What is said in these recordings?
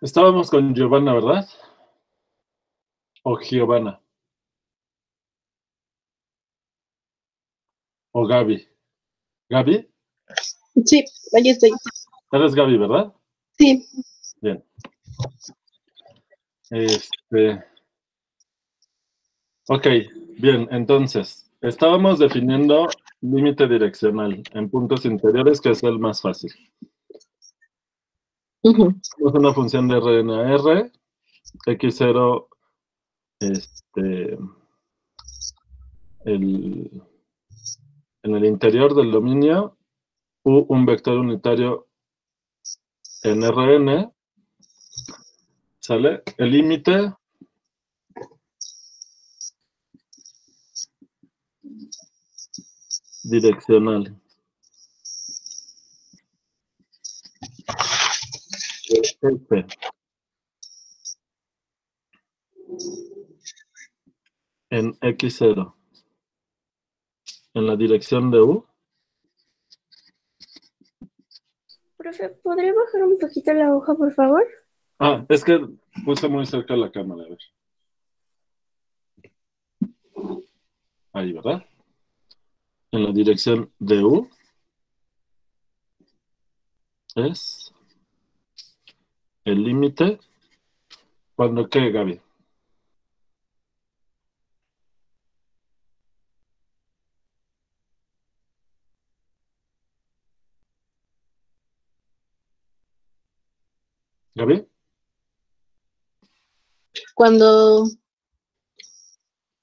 Estábamos con Giovanna, ¿verdad? O Giovanna. O Gaby. ¿Gaby? Sí, ahí estoy. Eres Gaby, ¿verdad? Sí. Bien. Ok, bien, entonces, estábamos definiendo límite direccional en puntos interiores, que es el más fácil. Es una función de Rn a R, x0, en el interior del dominio, u un vector unitario en Rn, ¿sale? El límite direccional F en x0 en la dirección de u. Profe, ¿podría bajar un poquito la hoja, por favor? Ah, es que puse muy cerca la cámara, a ver. Ahí, ¿verdad? En la dirección de u es el límite. ¿Cuándo qué, Gaby? ¿Gaby? Cuando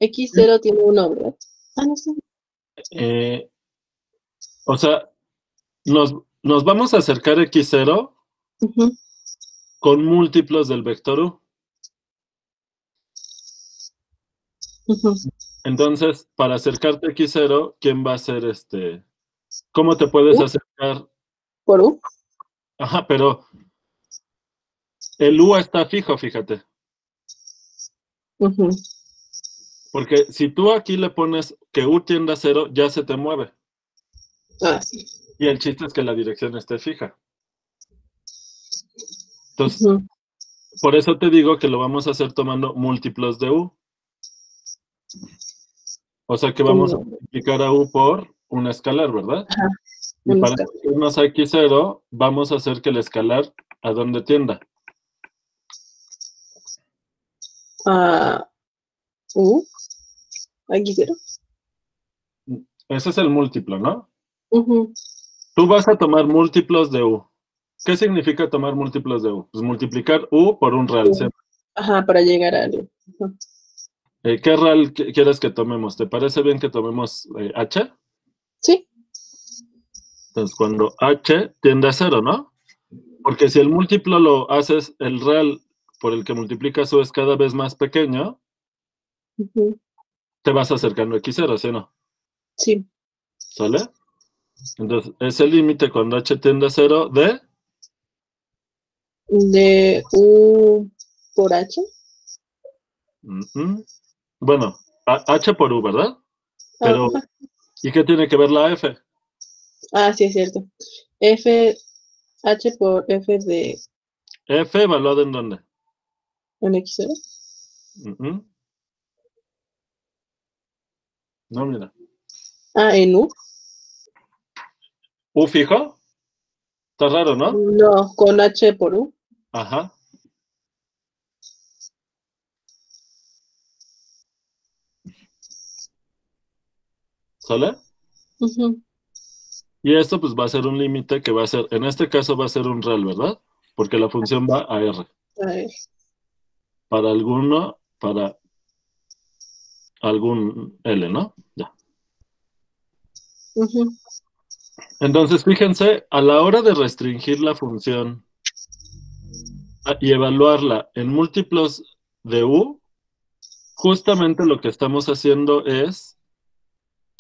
x0 tiene 1, ¿verdad? Ah, no sé. O sea, nos vamos a acercar x0 con múltiplos del vector u. Entonces, para acercarte a x0, ¿quién va a ser ¿Cómo te puedes acercar? ¿Por u? Ajá, pero el u está fijo, fíjate. Porque si tú aquí le pones que u tiende a 0, ya se te mueve. Ah, sí. Y el chiste es que la dirección esté fija. Entonces, por eso te digo que lo vamos a hacer tomando múltiplos de u. O sea que vamos a multiplicar a u por un escalar, ¿verdad? Ajá. Y para irnos a x0, vamos a hacer que el escalar, ¿a dónde tienda? A u, x0. Ese es el múltiplo, ¿no? Tú vas a tomar múltiplos de u. ¿Qué significa tomar múltiplos de u? Pues multiplicar u por un real siempre. Ajá, para llegar a algo. ¿Qué real quieres que tomemos? ¿Te parece bien que tomemos h? Sí. Entonces, cuando h tiende a 0, ¿no? Porque si el múltiplo lo haces, el real por el que multiplicas u es cada vez más pequeño, te vas acercando a x0, ¿sí o no? Sí. ¿Sale? Entonces, es el límite cuando h tiende a 0 de... De u por h. Bueno, h por u, ¿verdad? Pero, ¿y qué tiene que ver la f? Ah, sí, es cierto. F, h por f de... F evaluado en dónde? ¿En x0? No, mira. Ah, en u. ¿U fijo? Está raro, ¿no? No, con h por u. Ajá. ¿Sale? Y esto pues va a ser un límite que va a ser, en este caso va a ser un real, ¿verdad? Porque la función va a R. A ver. Para algún L, ¿no? Ya. Entonces, fíjense, a la hora de restringir la función y evaluarla en múltiplos de U, justamente lo que estamos haciendo es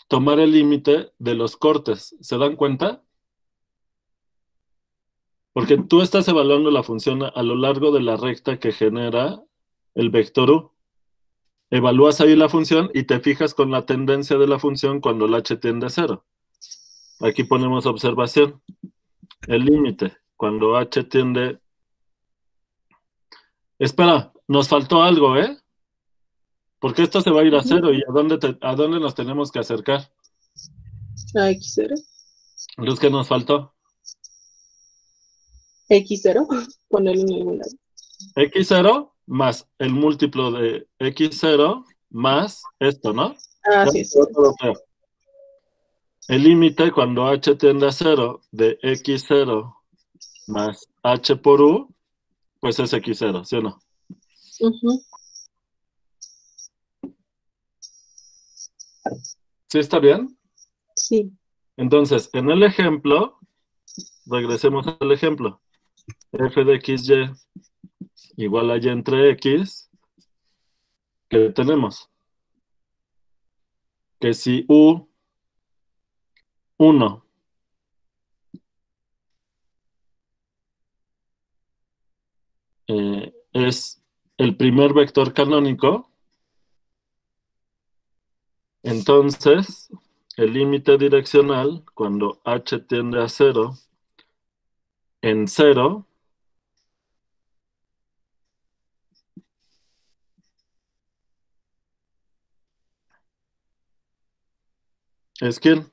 tomar el límite de los cortes. ¿Se dan cuenta? Porque tú estás evaluando la función a lo largo de la recta que genera el vector U. Evalúas ahí la función y te fijas con la tendencia de la función cuando el h tiende a 0. Aquí ponemos observación. El límite, cuando h tiende Espera, nos faltó algo, ¿eh? Porque esto se va a ir a cero y a dónde nos tenemos que acercar. A X0. Entonces, ¿qué nos faltó? X0. Ponerlo en algún lado. X0 más el múltiplo de X0 más esto, ¿no? Ah, Ya sí, me sí. quedó todo claro. El límite cuando h tiende a 0 de X0 más h por u, pues es X0, ¿sí o no? Ujú. ¿Sí está bien? Sí. Entonces, en el ejemplo, regresemos al ejemplo. F de XY igual a Y entre X, ¿qué tenemos? Que si U1 es el primer vector canónico, entonces el límite direccional cuando h tiende a 0 en 0 es ¿quién?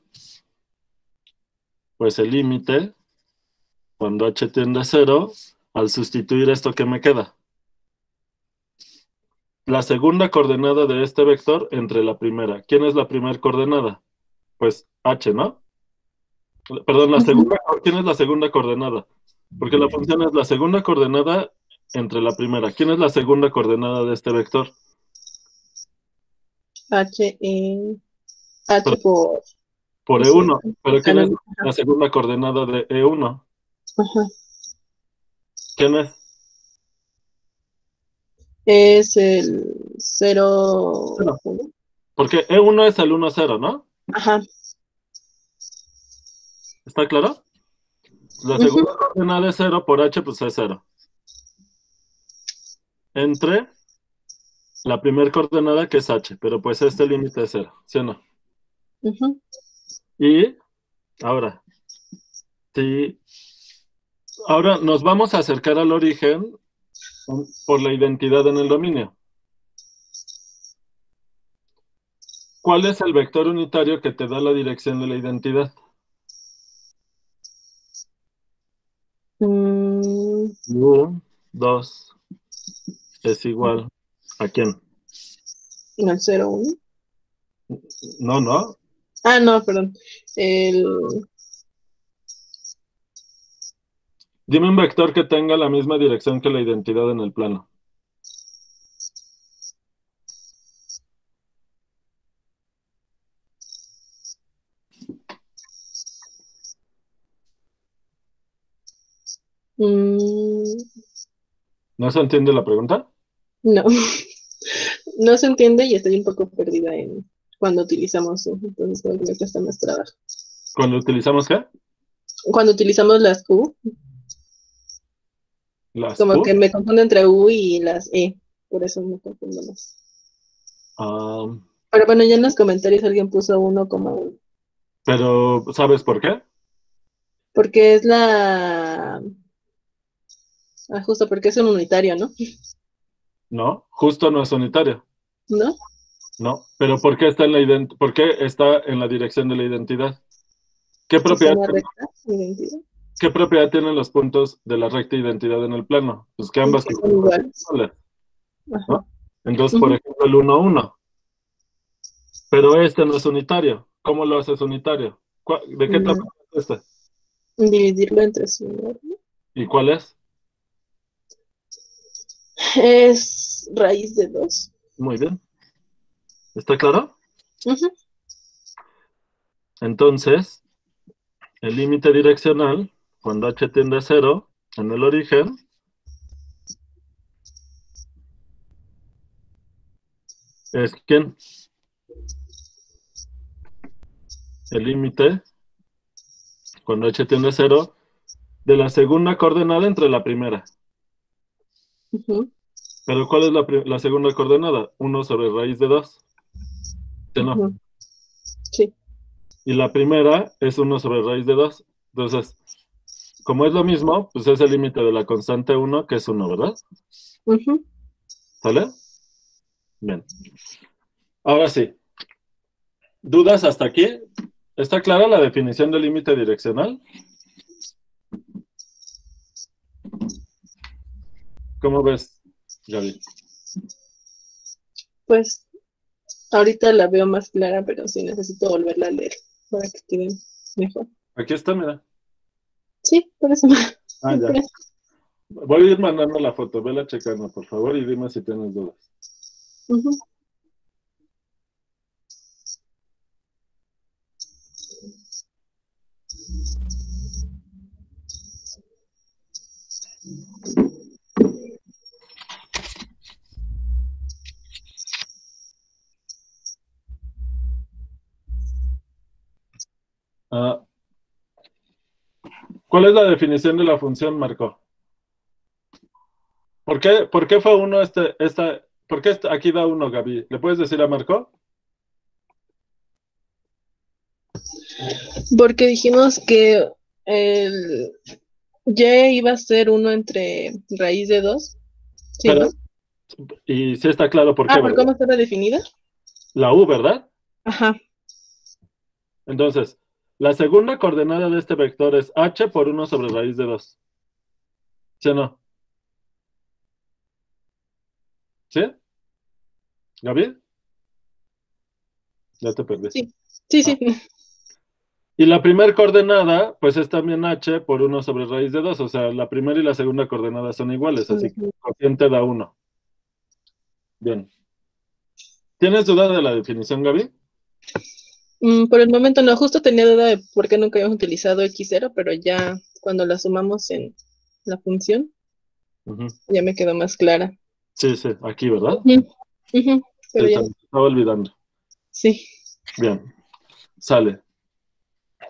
Pues el límite cuando h tiende a 0, al sustituir esto que me queda. La segunda coordenada de este vector entre la primera. ¿Quién es la primera coordenada? Pues h, ¿no? Perdón, Ujú. ¿quién es la segunda coordenada? Porque la función es la segunda coordenada entre la primera. ¿Quién es la segunda coordenada de este vector? H, Pero- H por ese, E1. ¿Pero quién es canónico. la segunda coordenada de E1? Ajá. ¿Quién es? Es el 0, Bueno, porque E1 es el 1, 0, ¿no? ajá. ¿Está claro? La Ujú. segunda coordenada es 0 por h, pues es 0. Entre la primera coordenada que es h, pero pues este límite es 0, ¿sí o no? Ujú. Y ahora, sí, ahora nos vamos a acercar al origen por la identidad en el dominio. ¿Cuál es el vector unitario que te da la dirección de la identidad? Mm, U2 es igual ¿a quién? el 0, 1. No, no. Ah, no, perdón. El, Dime un vector que tenga la misma dirección que la identidad en el plano. mm, ¿No se entiende la pregunta? no, no se entiende y estoy un poco perdida en cuando utilizamos, entonces creo que me cuesta más trabajo. Cuando utilizamos ¿qué? Cuando utilizamos las U, Las como que U. me confundo entre U y las E, por eso me confundo más. Ah, Pero bueno, ya en los comentarios alguien puso uno como, pero ¿sabes por qué? porque es justo porque es un unitario, ¿no? No, justo no es unitario. ¿No? No, pero ¿por qué está por qué está en la dirección de la identidad? ¿Qué Si está propiedad, en la recta, identidad, qué propiedad tienen los puntos de la recta identidad en el plano? Pues que ambas que son coordenadas son iguales. iguales, Ajá. ¿no? Entonces, por Ujú. ejemplo, el 1, 1. Pero este no es unitario. ¿Cómo lo haces unitario? ¿De qué tamaño Mm, es este? Dividirlo entre sí, ¿no? ¿Y cuál es? Es raíz de 2. Muy bien. ¿Está claro? Ujú. Entonces, el límite direccional, cuando h tiende a 0 en el origen, es ¿quién? El límite, cuando h tiende a 0, de la segunda coordenada entre la primera. Ujú. Pero ¿cuál es la segunda coordenada? 1 sobre raíz de 2. ¿Sí, no? Ujú. Sí. Y la primera es 1 sobre raíz de 2. Entonces, como es lo mismo, pues es el límite de la constante 1, que es 1, ¿verdad? Ujú. ¿Sale? Bien. Ahora sí. ¿Dudas hasta aquí? ¿Está clara la definición del límite direccional? ¿Cómo ves, Gaby? Pues ahorita la veo más clara, pero sí necesito volverla a leer para que quede mejor. Aquí está, mira. Sí, por eso. Ah, ya. Voy a ir mandando la foto. Vela checando, por favor, y dime si tienes dudas. Ujú. Ah, ¿cuál es la definición de la función, Marco? ¿Por qué fue uno por qué aquí da uno, Gaby? ¿Le puedes decir a Marco? Porque dijimos que el y iba a ser uno entre raíz de 2. Sí, Pero, ¿no? y sí está claro por qué, Ah, ¿por ¿verdad? cómo estaba definida? La U, ¿verdad? Ajá. Entonces, la segunda coordenada de este vector es h por uno sobre raíz de 2. ¿Sí o no? ¿Sí? ¿Gaby? Ya te perdí. Sí, sí, Ah. sí. Y la primera coordenada, pues es también h por uno sobre raíz de 2. O sea, la primera y la segunda coordenada son iguales, así que el cociente da 1. Bien. ¿Tienes duda de la definición, Gaby? Por el momento no, justo tenía duda de por qué nunca habíamos utilizado X0, pero ya cuando la sumamos en la función, Ujú. ya me quedó más clara. Sí, sí, aquí, ¿verdad? Ujú, ujú, pero Sí, se ya, me estaba olvidando. sí. Bien, sale.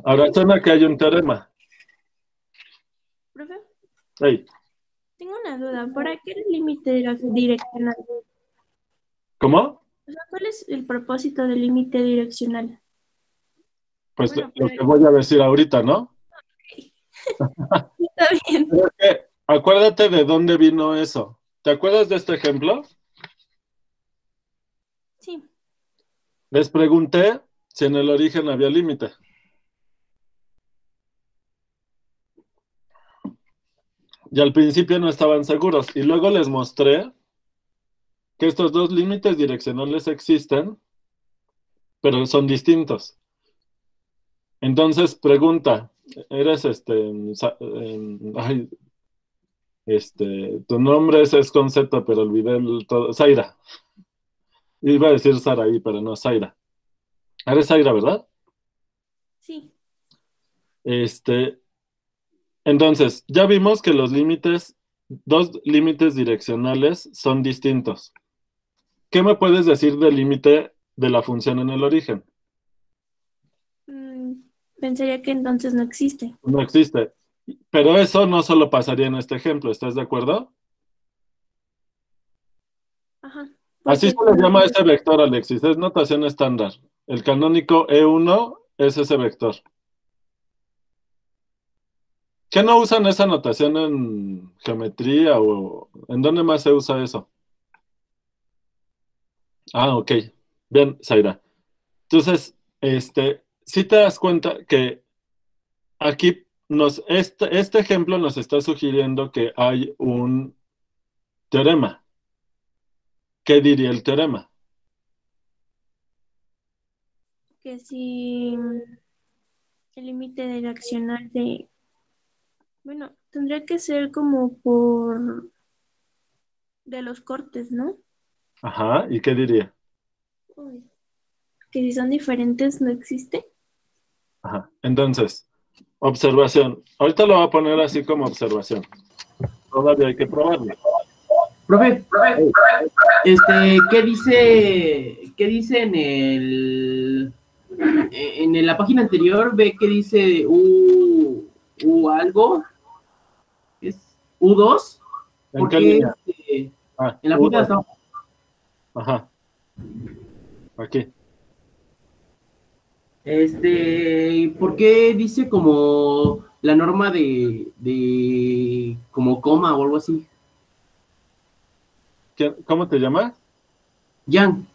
Ahora suena que hay un teorema. Profe, Hey, tengo una duda. ¿Para qué el límite direccional? ¿cómo? O sea, ¿cuál es el propósito del límite direccional? Pues Bueno, lo para que voy a decir ahorita, ¿no? está bien. Pero es que acuérdate de dónde vino eso. ¿Te acuerdas de este ejemplo? Sí. Les pregunté si en el origen había límite. Y al principio no estaban seguros. Y luego les mostré que estos dos límites direccionales existen, pero son distintos. Entonces, pregunta, eres ay, tu nombre es concepto, pero olvidé el todo. Zaira. Iba a decir Saraí, pero no, Zaira. Eres Zaira, ¿verdad? Sí. Este, entonces, ya vimos que los límites, dos límites direccionales son distintos. ¿Qué me puedes decir del límite de la función en el origen? Mm, pensaría que entonces no existe. No existe. Pero eso no solo pasaría en este ejemplo, ¿estás de acuerdo? Ajá. Así Porque se le llama a ese vector, Alexis, es notación estándar. El canónico E1 es ese vector. ¿Qué no usan esa notación en geometría o en dónde más se usa eso? Ah, ok. Bien, Zaira. Entonces, si te das cuenta que aquí este ejemplo nos está sugiriendo que hay un teorema. ¿Qué diría el teorema? que si el límite direccional de, bueno, tendría que ser como por de los cortes, ¿no? Ajá, ¿y qué diría? Uy, que si son diferentes no existe. Ajá. Entonces, observación. Ahorita lo voy a poner así como observación. Todavía hay que probarlo. Profe, ¿qué dice en la página anterior? Ve que dice U algo, es U2, ¿En qué porque línea? Ah, en la punta de U2. hasta abajo. Ajá, aquí. ¿Por qué dice como la norma de como coma o algo así. ¿Cómo te llamas? Yang.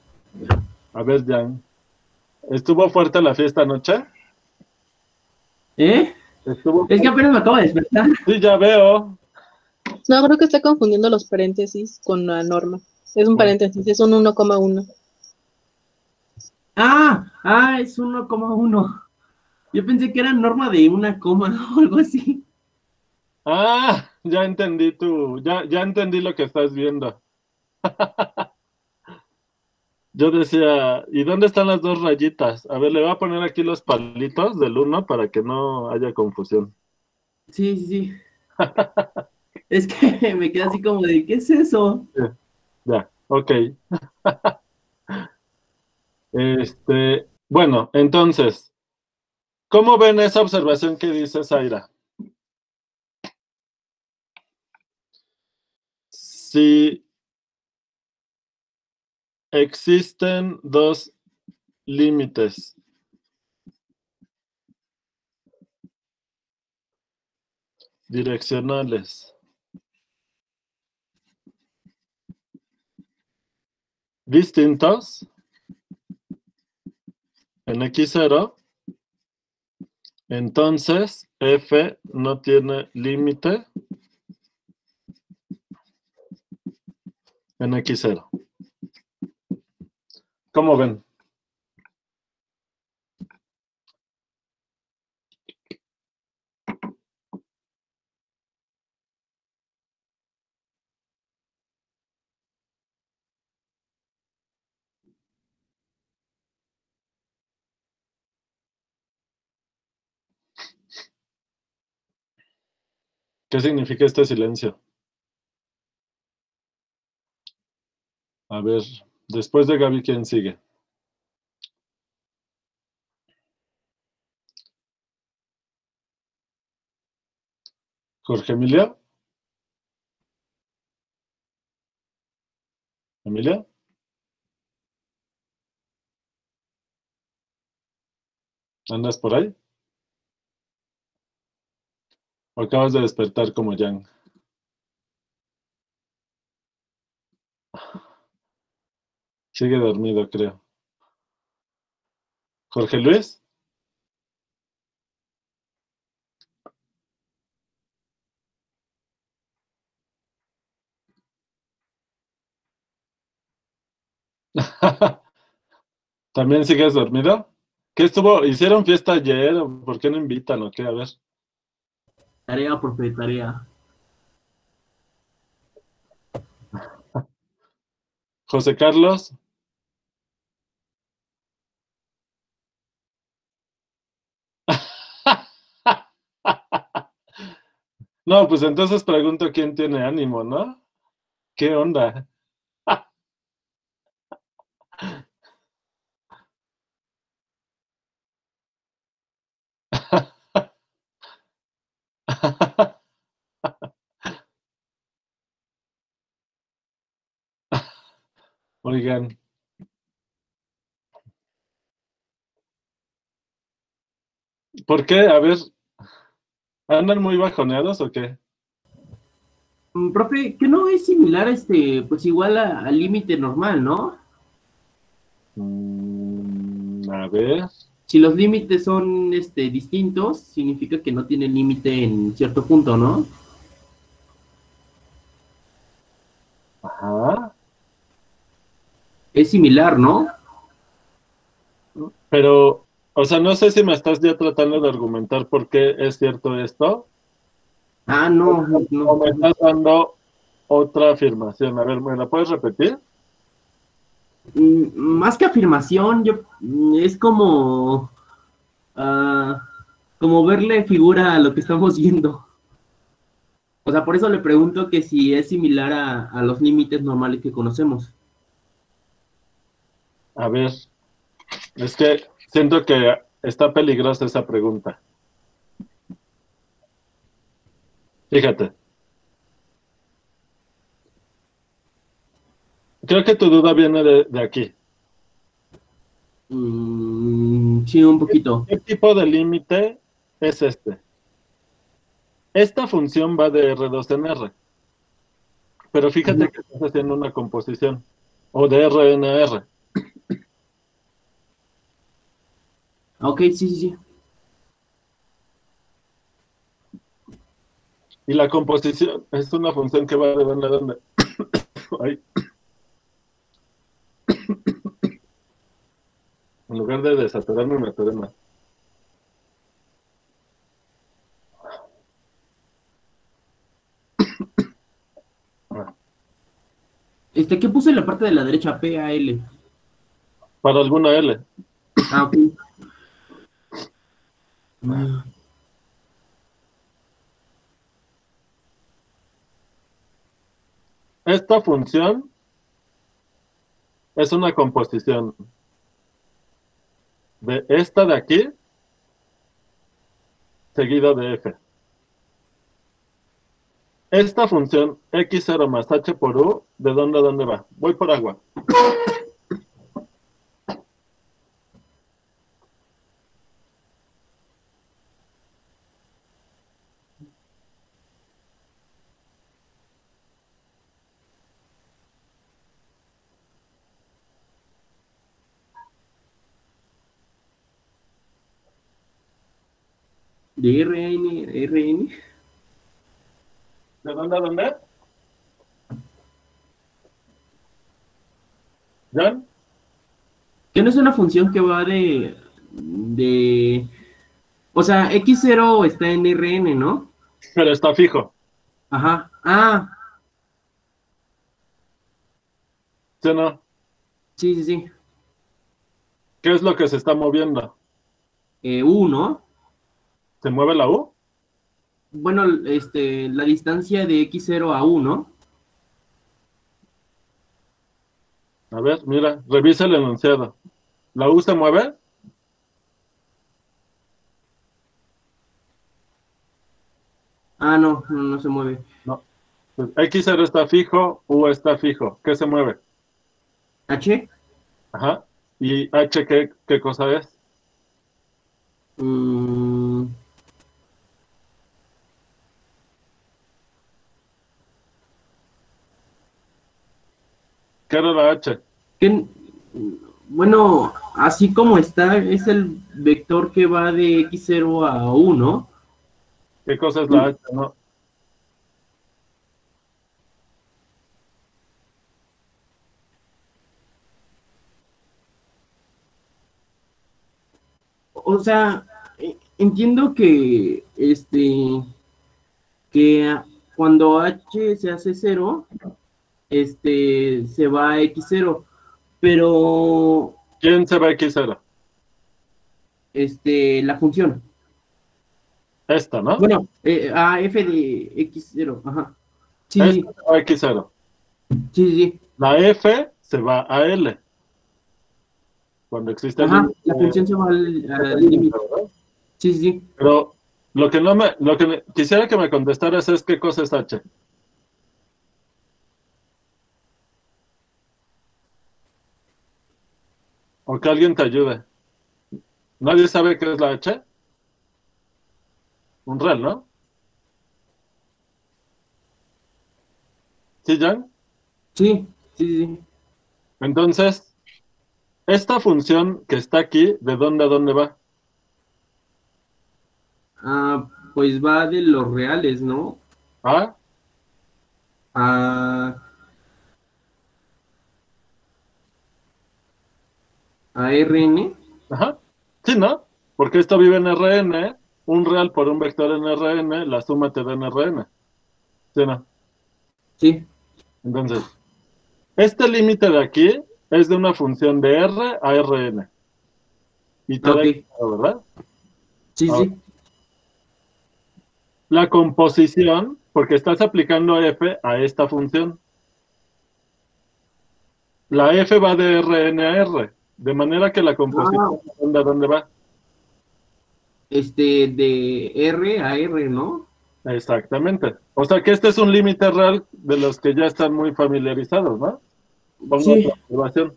A ver, Jan. ¿Estuvo fuerte la fiesta anoche? ¿Eh? Estuvo. Es que apenas me acabo de despertar. Sí, ya veo. No, creo que está confundiendo los paréntesis con la norma. Es un paréntesis, es un 1,1. Es 1,1. Yo pensé que era norma de una coma o algo así. Ah, ya entendí ya entendí lo que estás viendo. Yo decía, ¿y dónde están las dos rayitas? A ver, le voy a poner aquí los palitos del 1 para que no haya confusión. Sí, sí, sí. Es que me quedé así como de, ¿qué es eso? Ya, ok. Bueno, entonces, ¿cómo ven esa observación que dice Zaira? Si existen dos límites direccionales distintos en x0, entonces f no tiene límite en x0. ¿Cómo ven? ¿Qué significa este silencio? A ver, después de Gaby, ¿quién sigue? ¿Jorge Emilio? ¿Emilia? ¿Andas por ahí? ¿O acabas de despertar como Yang? Sigue dormido, creo. ¿Jorge Luis? ¿También sigues dormido? ¿Qué estuvo? ¿Hicieron fiesta ayer? ¿O por qué no invitan o qué? A ver. Tarea, profe, tarea. José Carlos. No, pues entonces pregunto quién tiene ánimo, ¿no? ¿Qué onda? Oigan, ¿por qué? A ver, ¿andan muy bajoneados o qué? Profe, que no es similar, pues igual al límite normal, ¿no? A ver. Si los límites son, distintos, significa que no tienen límite en cierto punto, ¿no? Ajá. Es similar, ¿no? Pero, o sea, no sé si me estás ya tratando de argumentar por qué es cierto esto, No, o no. me estás dando otra afirmación. A ver, ¿me la puedes repetir? Más que afirmación, es como verle figura a lo que estamos viendo. O sea, por eso le pregunto que si es similar a los límites normales que conocemos. A ver, es que siento que está peligrosa esa pregunta. Fíjate, creo que tu duda viene de aquí. Sí, un poquito. ¿Qué tipo de límite es este? Esta función va de R2 en R. Pero fíjate que estás haciendo una composición. O de R en R. Ok, sí, sí, sí. Y la composición es una función que va de dónde a dónde. Ay. En lugar de desatorarme, me atoré más. ¿Qué puse en la parte de la derecha? PAL. Para alguna L. Ah, ok. Ah, Esta función es una composición de esta de aquí seguida de F. Esta función x0 más h por u, ¿de dónde a dónde va? Voy por agua. de RN. ¿De dónde a dónde? ¿Jan? ¿Qué no es una función que va o sea, X0 está en RN, ¿no? Pero está fijo. Ajá. Ah, ¿Sí o no? sí, sí, sí. ¿Qué es lo que se está moviendo? U, ¿no? ¿Se mueve la U? Bueno, la distancia de X0 a U, ¿no? A ver, mira, revisa el enunciado. ¿La U se mueve? Ah, no, no, no se mueve. No. Pues X0 está fijo, U está fijo. ¿Qué se mueve? ¿H? Ajá. ¿Y H qué cosa es? Mm, ¿Qué era la H? ¿qué? Bueno, así como está, es el vector que va de X0 a U, ¿no? ¿Qué cosa es la H? No. O sea, entiendo que cuando H se hace 0, se va a X0, pero ¿Quién se va a X0? la función. Esta, ¿no? Bueno, a F de X0, ajá. Sí, Esta se va a X0. sí, sí, sí. La F se va a L. Cuando existe el Ajá, límite. la función se va al El límite, límite. ¿verdad? Sí, sí, sí. Pero lo que quisiera que me contestaras es qué cosa es H. O que alguien te ayude. ¿Nadie sabe qué es la H? Un rel, ¿no? ¿Sí, Jan? Sí, sí, sí. Entonces, esta función que está aquí, ¿de dónde a dónde va? Ah, pues va de los reales, ¿no? ¿A? A, a RN. Ajá. Sí, ¿no? Porque esto vive en Rn, un real por un vector en Rn, la suma te da en Rn. ¿Sí, no? Sí, Entonces, este límite de aquí es de una función de R a Rn. Y te ah, da ok. claro, ¿verdad? Sí, Ahora, sí. la composición, porque estás aplicando f a esta función. La f va de Rn a R, de manera que la Ah, composición, ¿a dónde va? de R a R, ¿no? Exactamente. O sea que este es un límite real de los que ya están muy familiarizados, ¿no? Pongo otra Sí. observación.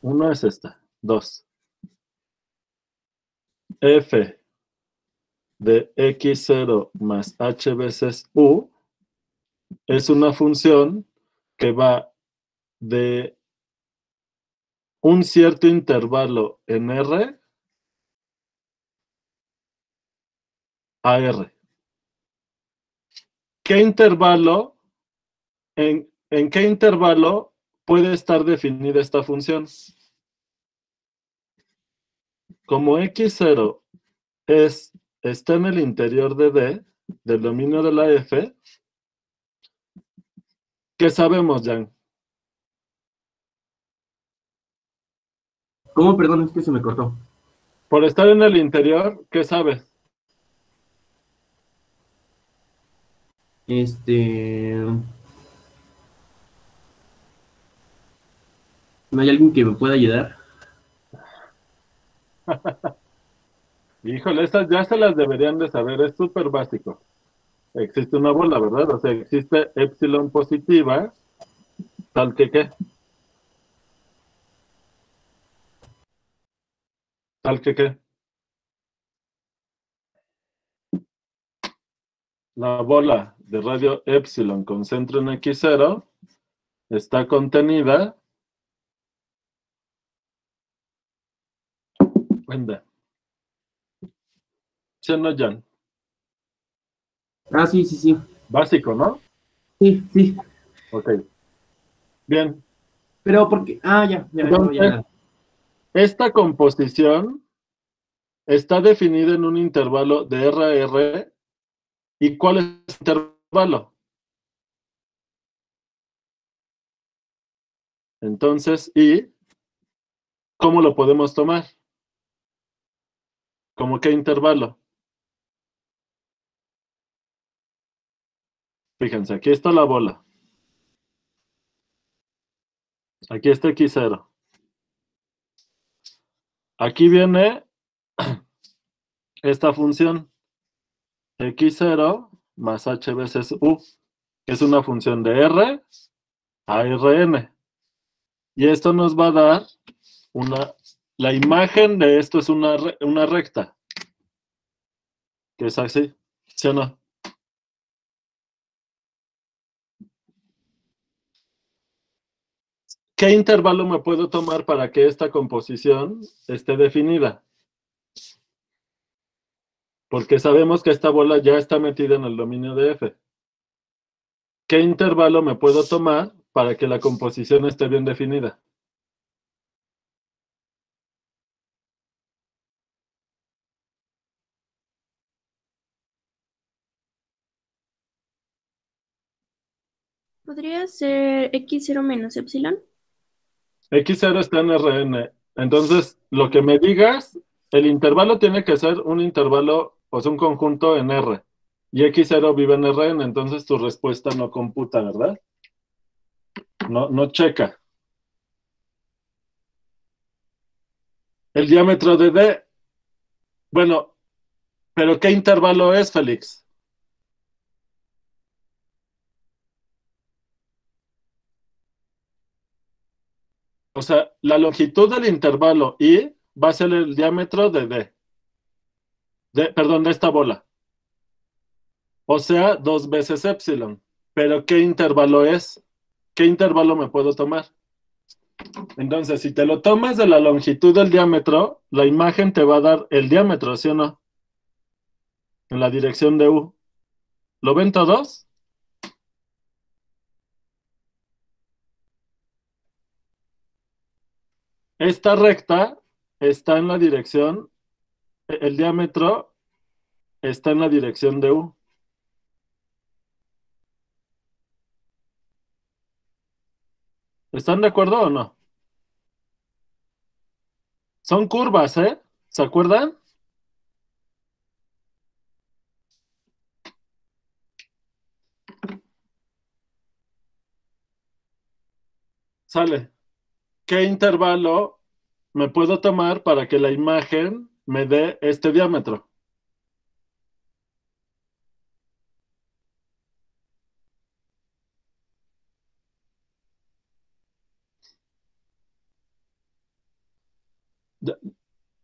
Uno es esta. Dos. F de x0 más h veces u es una función que va de un cierto intervalo en R a R. ¿Qué intervalo, en qué intervalo puede estar definida esta función? Como x0 está en el interior de D, del dominio de la F, ¿qué sabemos, Jan? ¿Cómo? Perdón, es que se me cortó. Por estar en el interior, ¿qué sabes? ¿No hay alguien que me pueda ayudar? Híjole, estas ya se las deberían de saber, es súper básico. Existe una bola, ¿verdad? O sea, existe epsilon positiva, tal que qué. Tal que qué. La bola de radio epsilon con centro en x0 está contenida en D. ¿Sí o no, Jan? Ah, sí, sí, sí. Básico, ¿no? Sí, sí. Ok. Bien. Pero porque... Ah, ya. Entonces, esta composición está definida en un intervalo de R a R. ¿Y cuál es el intervalo? Entonces, ¿y cómo lo podemos tomar? ¿Cómo qué intervalo? Fíjense, aquí está la bola. Aquí está x0. Aquí viene esta función x0 más h veces u, que es una función de R a Rn. Y esto nos va a dar la imagen de esto es una recta, que es así, ¿sí o no? ¿Qué intervalo me puedo tomar para que esta composición esté definida? Porque sabemos que esta bola ya está metida en el dominio de F. ¿Qué intervalo me puedo tomar para que la composición esté bien definida? ¿Podría ser x0 menos epsilon? X0 está en Rn. Entonces, lo que me digas, el intervalo tiene que ser un intervalo, o sea, un conjunto en R. Y X0 vive en Rn, entonces tu respuesta no computa, ¿verdad? No, no checa. El diámetro de D, bueno, pero ¿qué intervalo es, Félix? O sea, la longitud del intervalo I va a ser el diámetro de D. Perdón, de esta bola. O sea, 2 veces epsilon. Pero ¿qué intervalo es? ¿Qué intervalo me puedo tomar? Entonces, si te lo tomas de la longitud del diámetro, la imagen te va a dar el diámetro, ¿sí o no? En la dirección de U. ¿Lo ven todos? Esta recta está en la dirección, el diámetro está en la dirección de U. ¿Están de acuerdo o no? Son curvas, ¿eh? ¿Se acuerdan? Sale. ¿Qué intervalo me puedo tomar para que la imagen me dé este diámetro?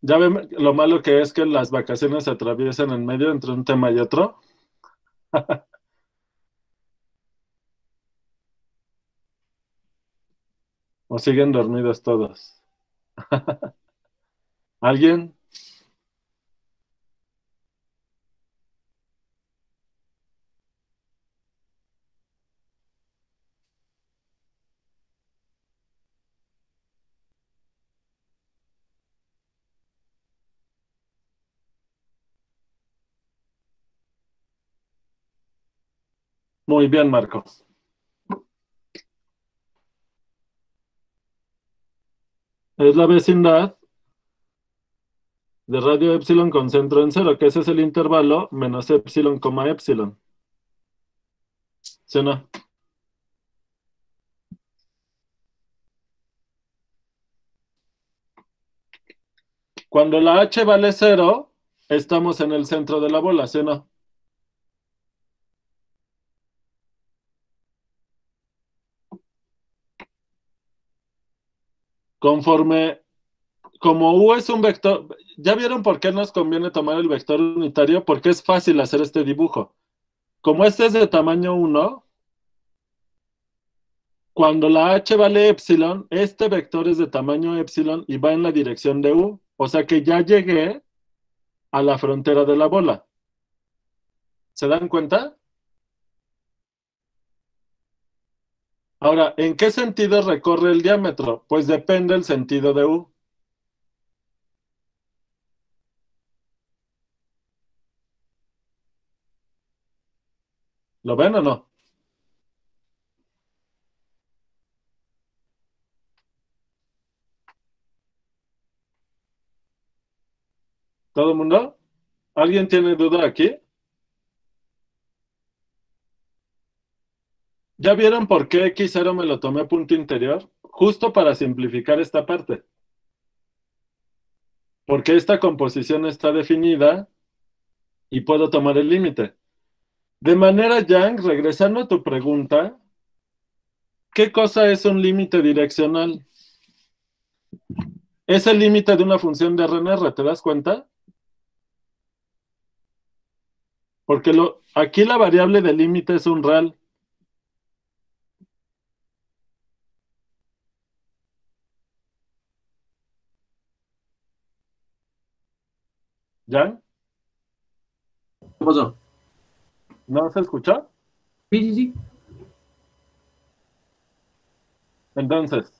Ya ven lo malo que es que las vacaciones se atraviesan en medio entre un tema y otro. ¿O siguen dormidos todos? ¿Alguien? Muy bien, Marcos. Es la vecindad de radio epsilon con centro en cero, que ese es el intervalo menos epsilon, coma epsilon. ¿Sí o no? Cuando la h vale cero, estamos en el centro de la bola, ¿sí o no? Conforme, como u es un vector, ¿ya vieron por qué nos conviene tomar el vector unitario? Porque es fácil hacer este dibujo. Como este es de tamaño 1, cuando la h vale epsilon, este vector es de tamaño epsilon y va en la dirección de u. O sea que ya llegué a la frontera de la bola. ¿Se dan cuenta? Ahora, ¿en qué sentido recorre el diámetro? Pues depende del sentido de u. ¿Lo ven o no? ¿Todo el mundo? ¿Alguien tiene duda aquí? ¿Ya vieron por qué X0 me lo tomé punto interior? Justo para simplificar esta parte. Porque esta composición está definida y puedo tomar el límite. De manera, Yang, regresando a tu pregunta, ¿qué cosa es un límite direccional? Es el límite de una función de RNR, ¿te das cuenta? Porque aquí la variable de límite es un real. ¿Ya? ¿Qué pasó? ¿No se escuchó? Sí, sí, sí. Entonces,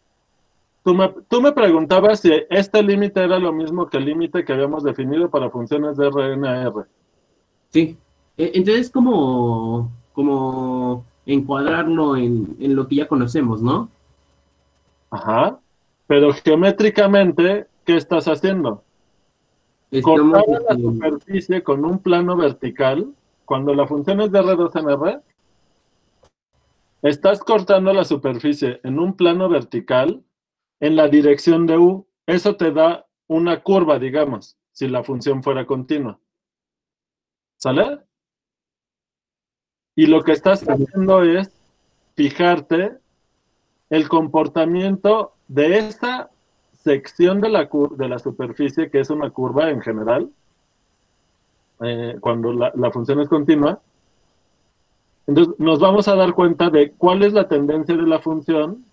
tú me preguntabas si este límite era lo mismo que el límite que habíamos definido para funciones de RNR. Sí. Entonces, como encuadrarlo en lo que ya conocemos, ¿no? Ajá. Pero geométricamente, ¿qué estás haciendo? Estamos, Cortar a la superficie con un plano vertical, cuando la función es de R2 en R, estás cortando la superficie en un plano vertical en la dirección de U. Eso te da una curva, digamos, si la función fuera continua. ¿Sale? Y lo que estás haciendo es fijarte el comportamiento de esa sección de la superficie, que es una curva en general, cuando la función es continua. Entonces, nos vamos a dar cuenta de cuál es la tendencia de la función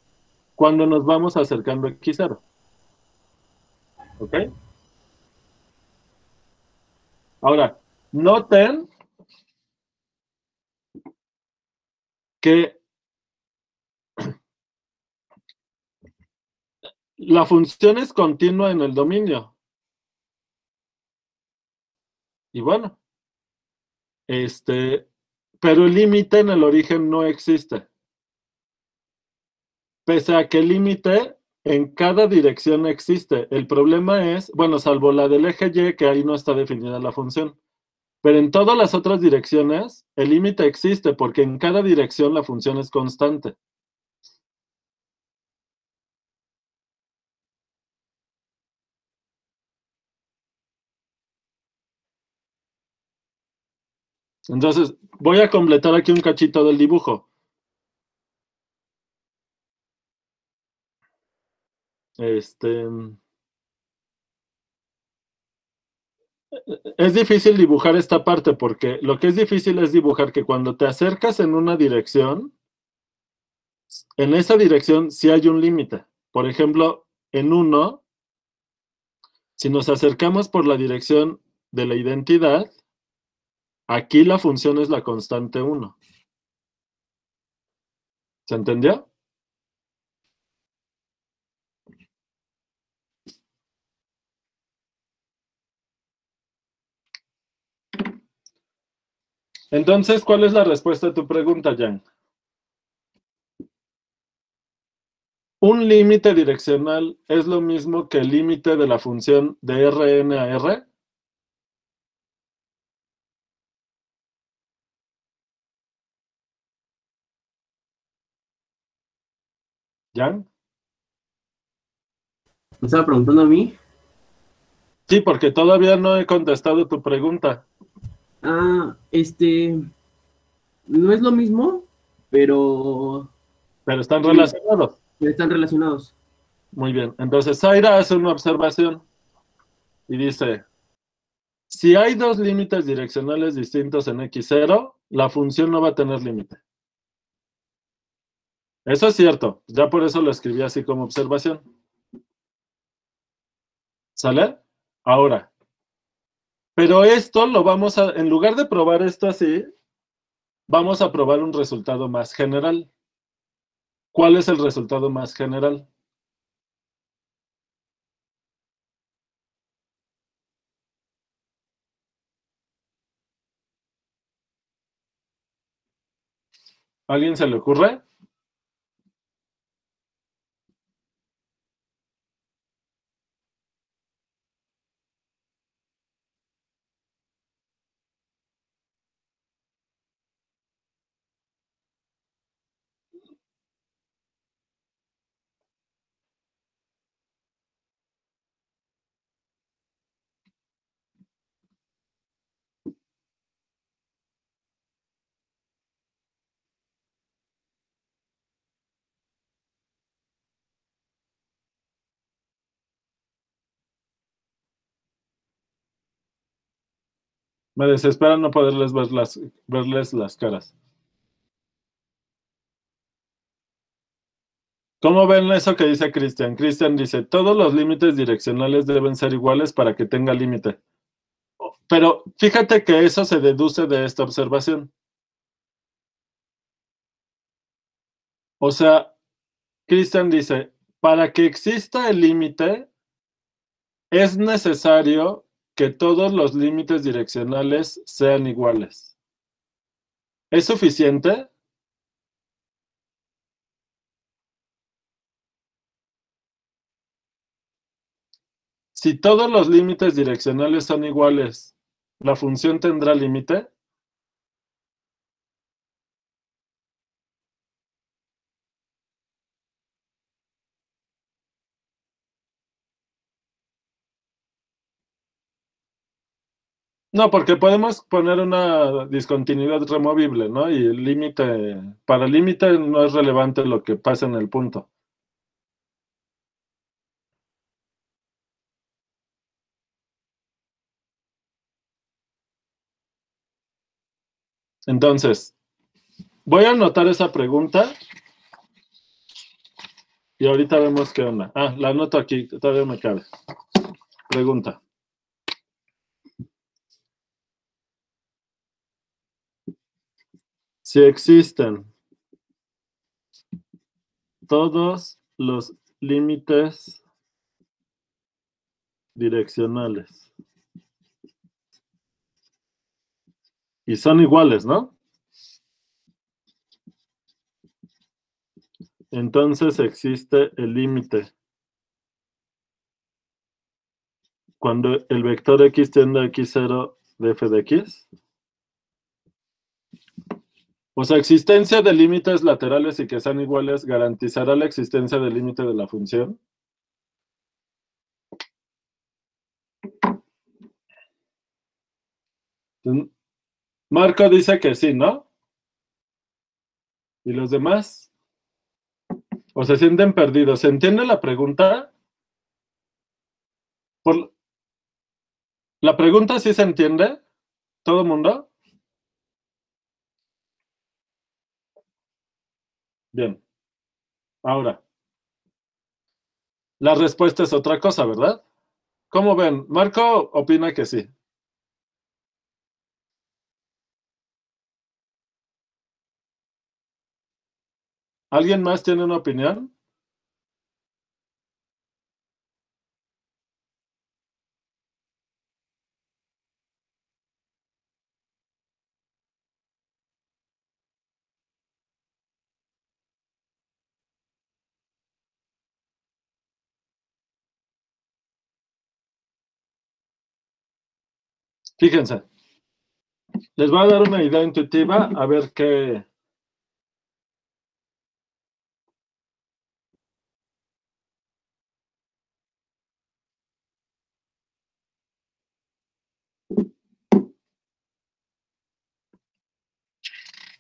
cuando nos vamos acercando a X0. ¿Ok? Ahora, noten que la función es continua en el dominio. Y bueno, pero el límite en el origen no existe. Pese a que el límite en cada dirección existe. El problema es, bueno, salvo la del eje Y, que ahí no está definida la función. Pero en todas las otras direcciones, el límite existe porque en cada dirección la función es constante. Entonces, voy a completar aquí un cachito del dibujo. Es difícil dibujar esta parte porque lo que es difícil es dibujar que cuando te acercas en una dirección, en esa dirección sí hay un límite. Por ejemplo, en 1, si nos acercamos por la dirección de la identidad, aquí la función es la constante 1. ¿Se entendió? Entonces, ¿cuál es la respuesta a tu pregunta, Jan? Un límite direccional es lo mismo que el límite de la función de Rn a R. ¿Jan? ¿Me estaba preguntando a mí? Sí, porque todavía no he contestado tu pregunta. Ah, no es lo mismo, pero Pero están relacionados. están relacionados. Muy bien. Entonces, Zaira hace una observación y dice, si hay dos límites direccionales distintos en x0, la función no va a tener límite. Eso es cierto. Ya por eso lo escribí así como observación. ¿Sale? Ahora. Pero esto lo vamos a, en lugar de probar esto así, vamos a probar un resultado más general. ¿Cuál es el resultado más general? ¿A alguien se le ocurre? Me desespera no poderles verles las caras. ¿Cómo ven eso que dice Cristian? Cristian dice, todos los límites direccionales deben ser iguales para que tenga límite. Pero fíjate que eso se deduce de esta observación. O sea, Cristian dice, para que exista el límite, es necesario que todos los límites direccionales sean iguales. ¿Es suficiente? Si todos los límites direccionales son iguales, ¿la función tendrá límite? No, porque podemos poner una discontinuidad removible, ¿no? Y el límite, para el límite no es relevante lo que pasa en el punto. Entonces, voy a anotar esa pregunta y ahorita vemos qué onda. Ah, la anoto aquí, todavía me cabe. Pregunta. Si existen todos los límites direccionales y son iguales, ¿no? Entonces existe el límite cuando el vector x tiende a x0 de f de x. O sea, existencia de límites laterales y que sean iguales garantizará la existencia del límite de la función. Marco dice que sí, ¿no? ¿Y los demás? ¿O se sienten perdidos? ¿Se entiende la pregunta? ¿La pregunta sí se entiende? ¿Todo el mundo? Bien. Ahora, la respuesta es otra cosa, ¿verdad? ¿Cómo ven? Marco opina que sí. ¿Alguien más tiene una opinión? Fíjense, les voy a dar una idea intuitiva a ver qué.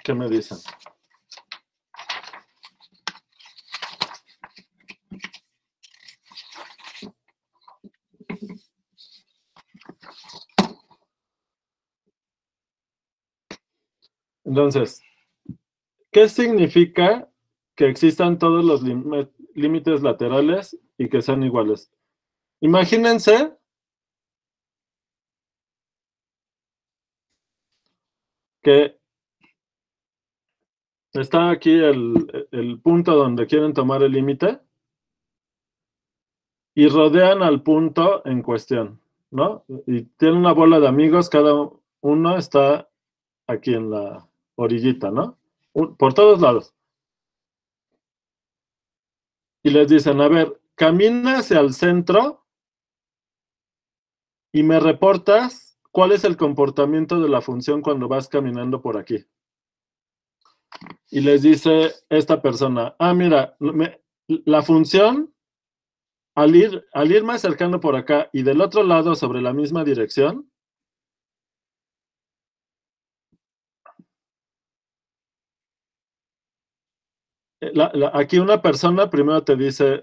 ¿Qué me dicen? Entonces, ¿qué significa que existan todos los límites laterales y que sean iguales? Imagínense que está aquí el punto donde quieren tomar el límite y rodean al punto en cuestión, ¿no? Y tienen una bola de amigos, cada uno está aquí en la orillita, ¿no? Por todos lados. Y les dicen, a ver, camina hacia el centro y me reportas cuál es el comportamiento de la función cuando vas caminando por aquí. Y les dice esta persona, mira, la función, al irme acercando por acá y del otro lado sobre la misma dirección, aquí una persona primero te dice,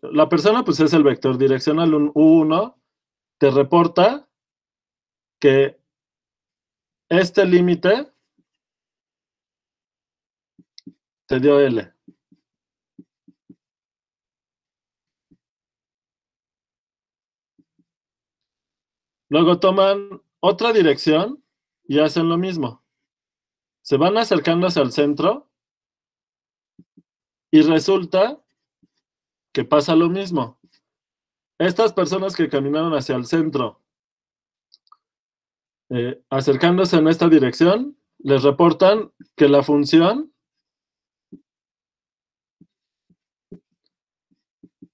la persona pues es el vector direccional, un U1, te reporta que este límite te dio L. Luego toman otra dirección y hacen lo mismo. Se van acercando hacia el centro y resulta que pasa lo mismo. Estas personas que caminaron hacia el centro, acercándose en esta dirección, les reportan que la función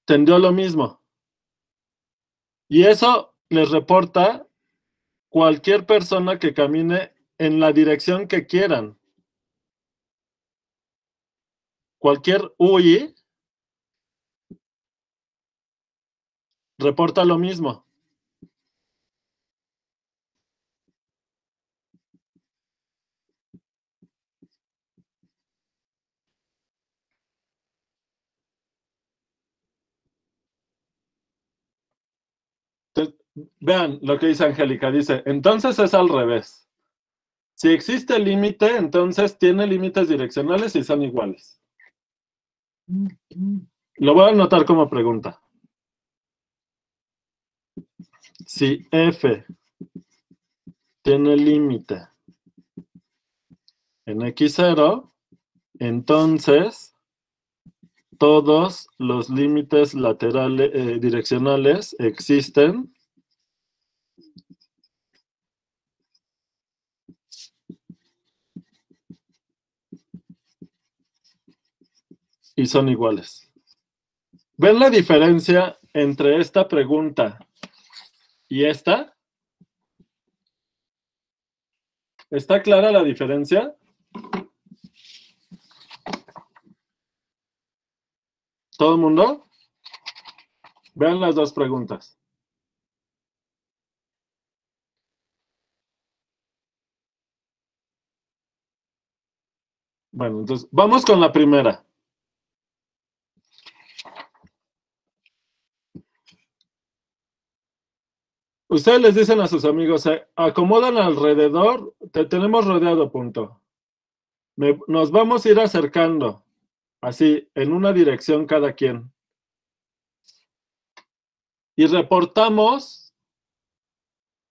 tendió a lo mismo. Y eso les reporta cualquier persona que camine en la dirección que quieran. Cualquier UI reporta lo mismo. Entonces, vean lo que dice Angélica. Dice, entonces es al revés. Si existe límite, entonces tiene límites direccionales y son iguales. Lo voy a anotar como pregunta. Si F tiene límite en X0, entonces todos los límites laterales direccionales existen y son iguales. ¿Ven la diferencia entre esta pregunta y esta? ¿Está clara la diferencia? ¿Todo el mundo? Vean las dos preguntas. Bueno, entonces vamos con la primera. Ustedes les dicen a sus amigos, se acomodan alrededor, te tenemos rodeado, punto. Nos vamos a ir acercando, así, en una dirección cada quien. Y reportamos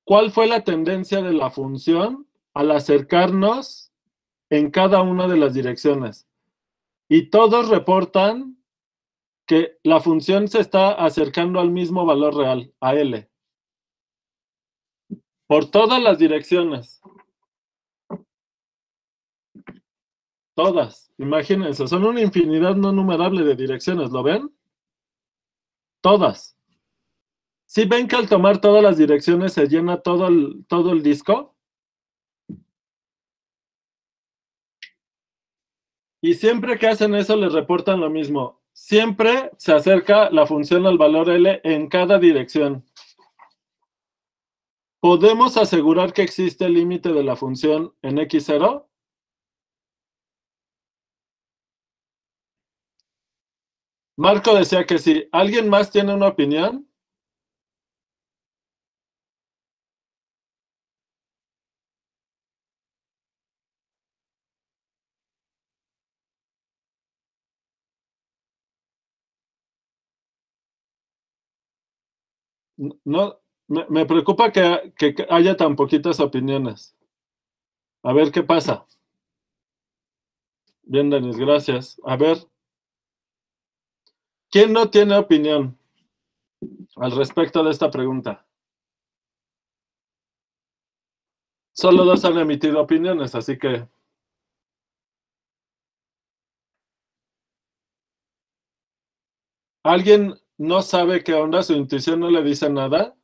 cuál fue la tendencia de la función al acercarnos en cada una de las direcciones. Y todos reportan que la función se está acercando al mismo valor real, a L. Por todas las direcciones. Todas. Imagínense, son una infinidad no numerable de direcciones, ¿lo ven? Todas. ¿Sí ven que al tomar todas las direcciones se llena todo el disco? Y siempre que hacen eso les reportan lo mismo. Siempre se acerca la función al valor L en cada dirección. ¿Podemos asegurar que existe el límite de la función en x0? Marco decía que sí. ¿Alguien más tiene una opinión? No, me preocupa que haya tan poquitas opiniones. A ver qué pasa. Bien, Denis, gracias. A ver, ¿quién no tiene opinión al respecto de esta pregunta? Solo dos han emitido opiniones, así que... ¿Alguien no sabe qué onda? ¿Su intuición no le dice nada?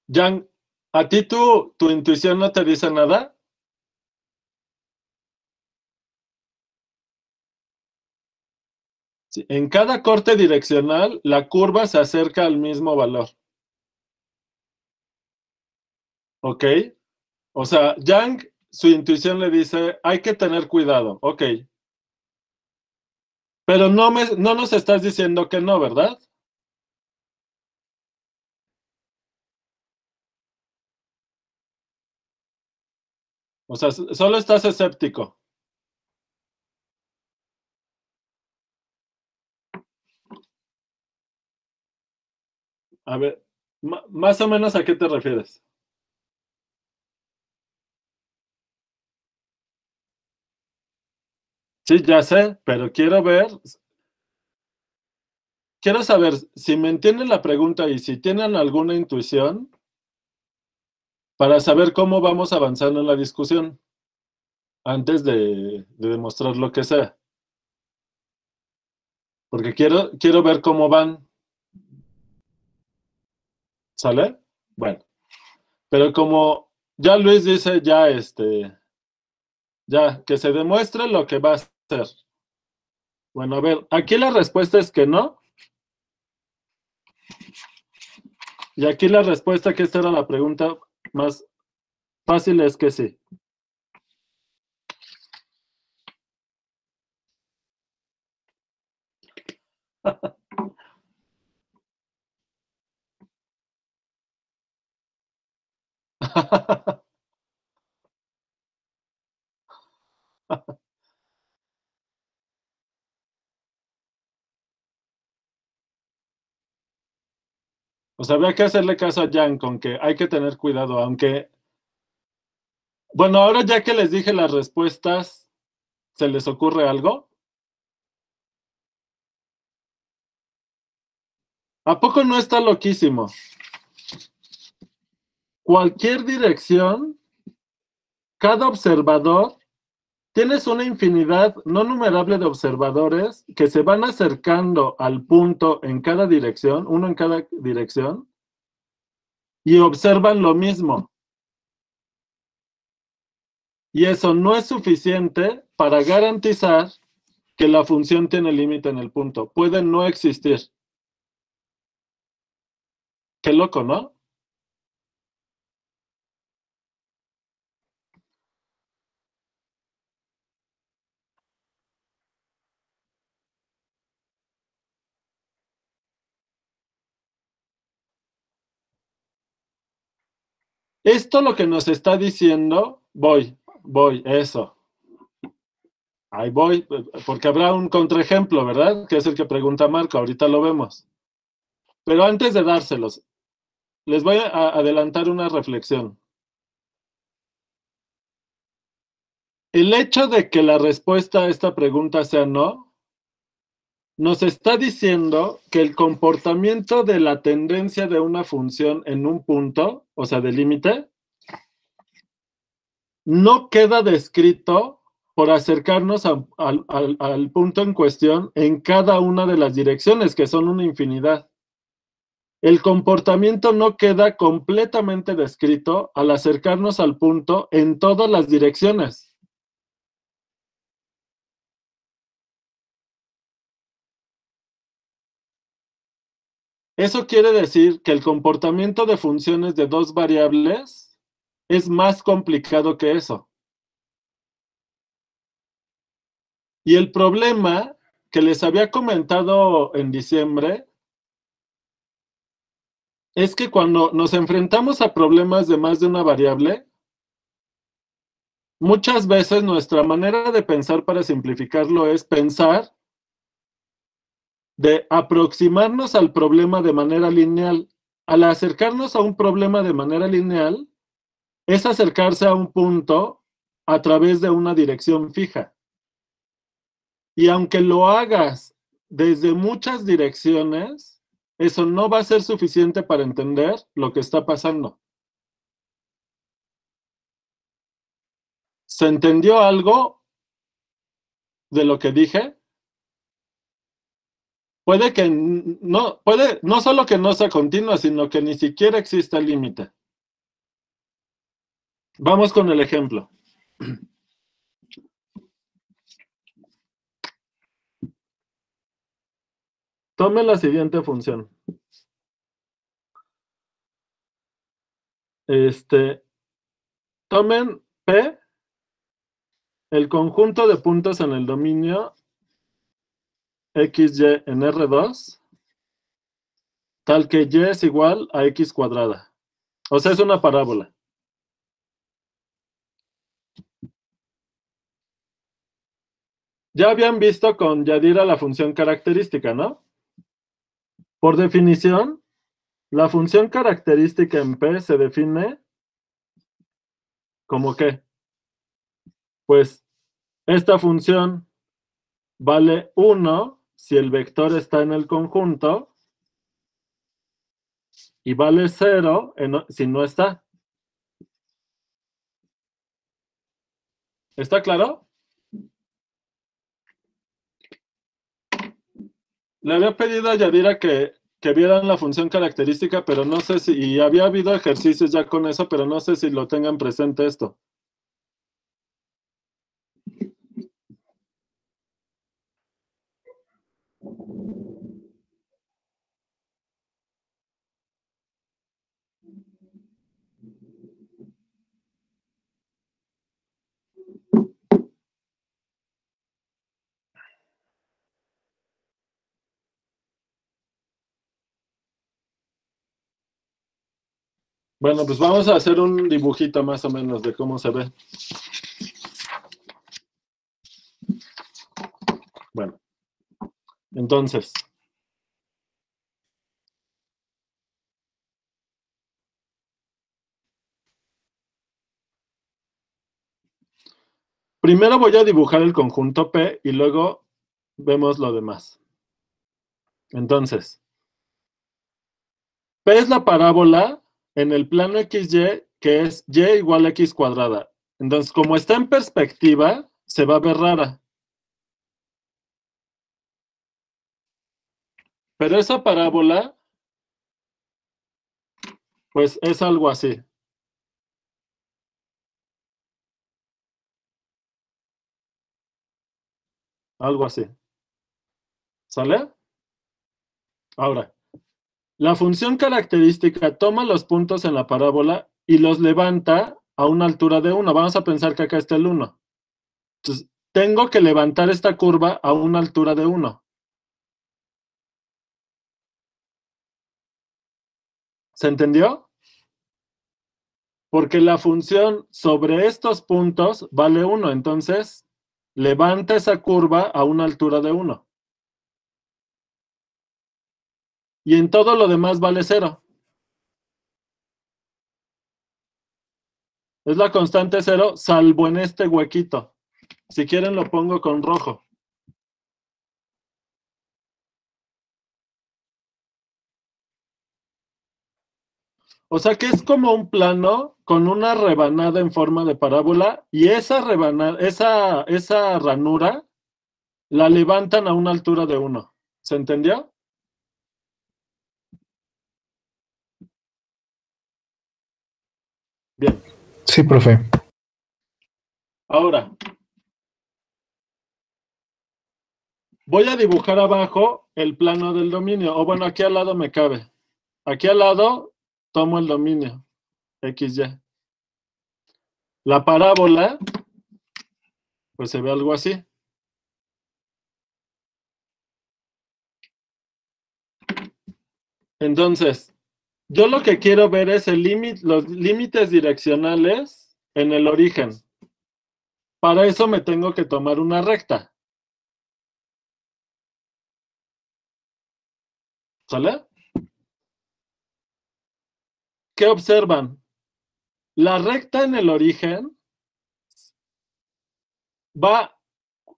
Jan, ¿a ti tu intuición no te dice nada? Sí, en cada corte direccional, la curva se acerca al mismo valor. ¿Ok? O sea, Yang, su intuición le dice, hay que tener cuidado. Ok. Pero no nos estás diciendo que no, ¿verdad? O sea, solo estás escéptico. A ver, más o menos a qué te refieres. Sí, ya sé, pero quiero saber si me entienden la pregunta y si tienen alguna intuición para saber cómo vamos avanzando en la discusión antes de demostrar lo que sea. Porque quiero ver cómo van. ¿Sale? Bueno, pero como ya Luis dice, ya, que se demuestre lo que va a hacer. Bueno, a ver, aquí la respuesta es que no. Y aquí la respuesta, que esta era la pregunta más fácil, es que sí. O sea, habría que hacerle caso a Jan con que hay que tener cuidado, aunque... Bueno, ahora ya que les dije las respuestas, ¿se les ocurre algo? ¿A poco no está loquísimo? Cualquier dirección, cada observador, tienes una infinidad no numerable de observadores que se van acercando al punto en cada dirección, uno en cada dirección, y observan lo mismo. Y eso no es suficiente para garantizar que la función tiene límite en el punto. Puede no existir. Qué loco, ¿no? Esto lo que nos está diciendo, voy, eso. Ahí voy, porque habrá un contraejemplo, ¿verdad? Que es el que pregunta Marco, ahorita lo vemos. Pero antes de dárselos, les voy a adelantar una reflexión. El hecho de que la respuesta a esta pregunta sea no, nos está diciendo que el comportamiento de la tendencia de una función en un punto, o sea, de límite, no queda descrito por acercarnos al punto en cuestión en cada una de las direcciones, que son una infinidad. El comportamiento no queda completamente descrito al acercarnos al punto en todas las direcciones. Eso quiere decir que el comportamiento de funciones de dos variables es más complicado que eso. Y el problema que les había comentado en diciembre es que cuando nos enfrentamos a problemas de más de una variable, muchas veces nuestra manera de pensar para simplificarlo es pensar de aproximarnos al problema de manera lineal. Al acercarnos a un problema de manera lineal, es acercarse a un punto a través de una dirección fija. Y aunque lo hagas desde muchas direcciones, eso no va a ser suficiente para entender lo que está pasando. ¿Se entendió algo de lo que dije? Puede que no, no solo que no sea continua, sino que ni siquiera exista el límite. Vamos con el ejemplo. Tome la siguiente función. Tomen P, el conjunto de puntos en el dominio XY en R2, tal que Y es igual a X cuadrada. O sea, es una parábola. Ya habían visto con Yadira la función característica, ¿no? Por definición, la función característica en P se define como ¿qué? Pues esta función vale 1 si el vector está en el conjunto y vale 0 si no está. ¿Está claro? Le había pedido a Yadira que vieran la función característica, pero no sé si, y había habido ejercicios ya con eso, pero no sé si lo tengan presente esto. Bueno, pues vamos a hacer un dibujito más o menos de cómo se ve. Bueno, entonces, primero voy a dibujar el conjunto P y luego vemos lo demás. Entonces, P es la parábola en el plano XY que es Y igual a X cuadrada. Entonces, como está en perspectiva, se va a ver rara. Pero esa parábola, pues es algo así. Algo así. ¿Sale? Ahora, la función característica toma los puntos en la parábola y los levanta a una altura de 1. Vamos a pensar que acá está el 1. Entonces, tengo que levantar esta curva a una altura de 1. ¿Se entendió? Porque la función sobre estos puntos vale 1, entonces levanta esa curva a una altura de 1. Y en todo lo demás vale 0. Es la constante 0, salvo en este huequito. Si quieren lo pongo con rojo. O sea que es como un plano con una rebanada en forma de parábola y esa rebanada, esa ranura la levantan a una altura de 1. ¿Se entendió? Bien. Sí, profe. Ahora, voy a dibujar abajo el plano del dominio. O bueno, aquí al lado me cabe. Aquí al lado tomo el dominio. XY. La parábola, pues se ve algo así. Entonces, yo lo que quiero ver es los límites direccionales en el origen. Para eso me tengo que tomar una recta. ¿Sale? ¿Qué observan? La recta en el origen va,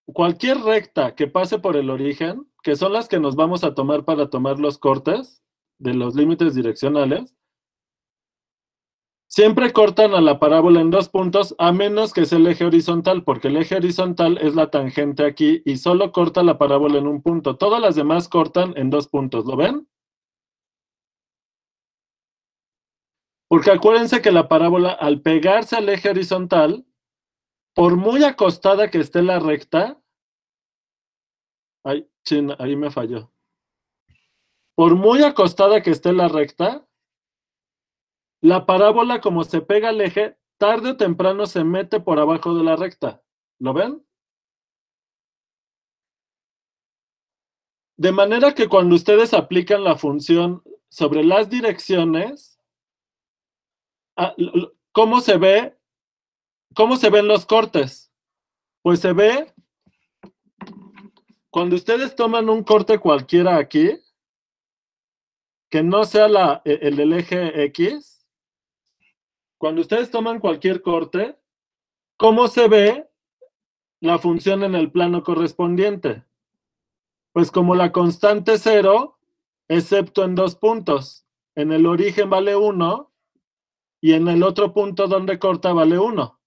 cualquier recta que pase por el origen, que son las que nos vamos a tomar para tomar los cortes de los límites direccionales, siempre cortan a la parábola en 2 puntos, a menos que sea el eje horizontal, porque el eje horizontal es la tangente aquí y solo corta la parábola en un punto. Todas las demás cortan en 2 puntos, ¿lo ven? Porque acuérdense que la parábola, al pegarse al eje horizontal, por muy acostada que esté la recta, ay, chin, ahí me falló. Por muy acostada que esté la recta, la parábola, como se pega al eje, tarde o temprano se mete por abajo de la recta. ¿Lo ven? De manera que cuando ustedes aplican la función sobre las direcciones, ¿cómo se ve? ¿Cómo se ven los cortes? Pues se ve, cuando ustedes toman un corte cualquiera aquí, que no sea el del eje X, cuando ustedes toman cualquier corte, ¿cómo se ve la función en el plano correspondiente? Pues como la constante 0, excepto en 2 puntos. En el origen vale 1 y en el otro punto donde corta vale 1.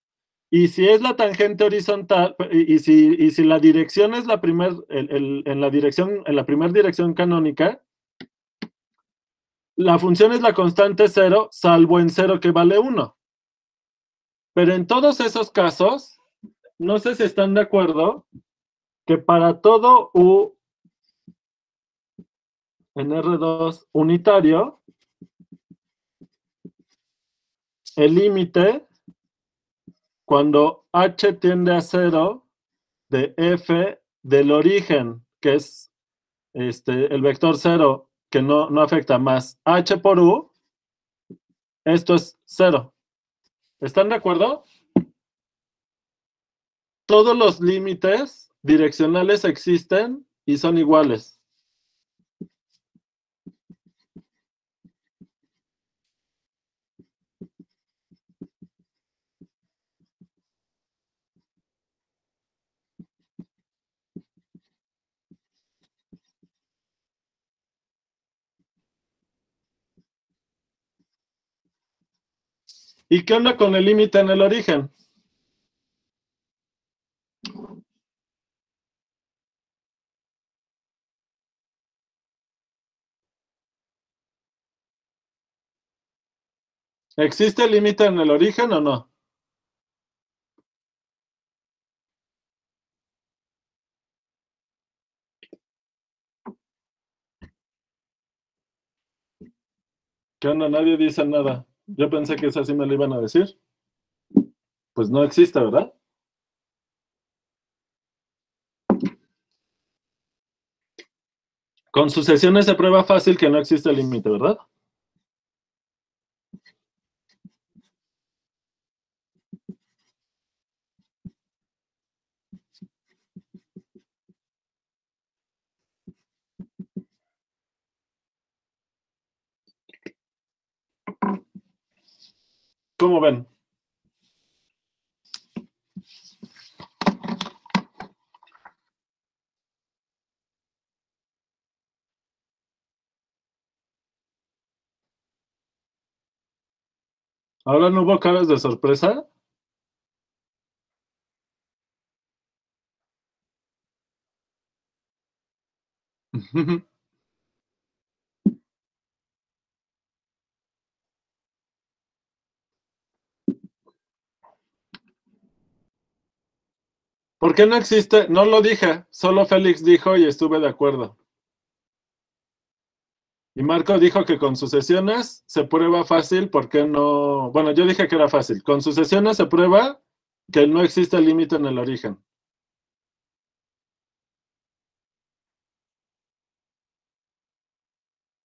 Y si es la tangente horizontal, y si la dirección es la primera dirección canónica, la función es la constante 0, salvo en 0 que vale 1. Pero en todos esos casos, no sé si están de acuerdo, que para todo U en R2 unitario, el límite, cuando H tiende a 0, de F del origen, que es el vector 0, que no afecta, más H por U, esto es 0. ¿Están de acuerdo? Todos los límites direccionales existen y son iguales. ¿Y qué onda con el límite en el origen? ¿Existe el límite en el origen o no? ¿Qué onda? Nadie dice nada. Yo pensé que eso sí me lo iban a decir. Pues no existe, ¿verdad? Con sucesiones se prueba fácil que no existe el límite, ¿verdad? ¿Cómo ven? ¿Ahora no hubo caras de sorpresa? ¿Por qué no existe? No lo dije, solo Félix dijo y estuve de acuerdo. Y Marco dijo que con sucesiones se prueba fácil, ¿por qué no? Bueno, yo dije que era fácil. Con sucesiones se prueba que no existe límite en el origen.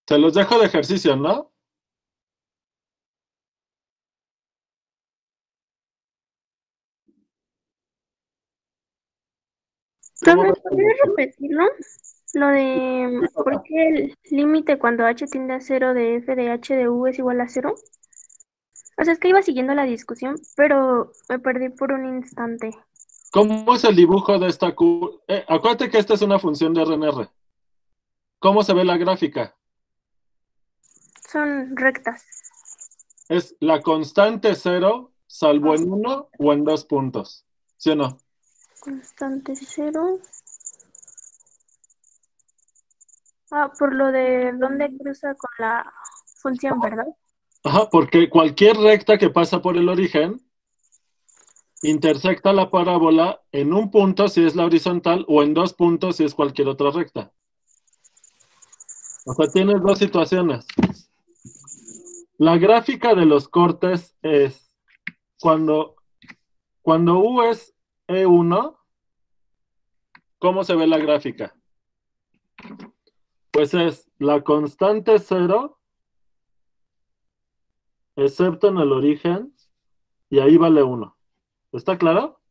Se los dejo de ejercicio, ¿no? ¿Cómo Profe, ves? ¿podrías repetirlo? Lo de por qué el límite cuando h tiende a cero de f de h de u es igual a cero. O sea, es que iba siguiendo la discusión, pero me perdí por un instante. ¿Cómo es el dibujo de esta Q? Acuérdate que esta es una función de RNR. ¿Cómo se ve la gráfica? Son rectas. Es la constante cero, salvo en uno o en dos puntos. ¿Sí o no? Constante cero. Ah, por lo de dónde cruza con la función, ¿verdad? Ajá, porque cualquier recta que pasa por el origen intersecta la parábola en un punto si es la horizontal o en dos puntos si es cualquier otra recta. O sea, tienes dos situaciones. La gráfica de los cortes es cuando U es E1, ¿cómo se ve la gráfica? Pues es la constante cero, excepto en el origen, y ahí vale 1. ¿Está claro?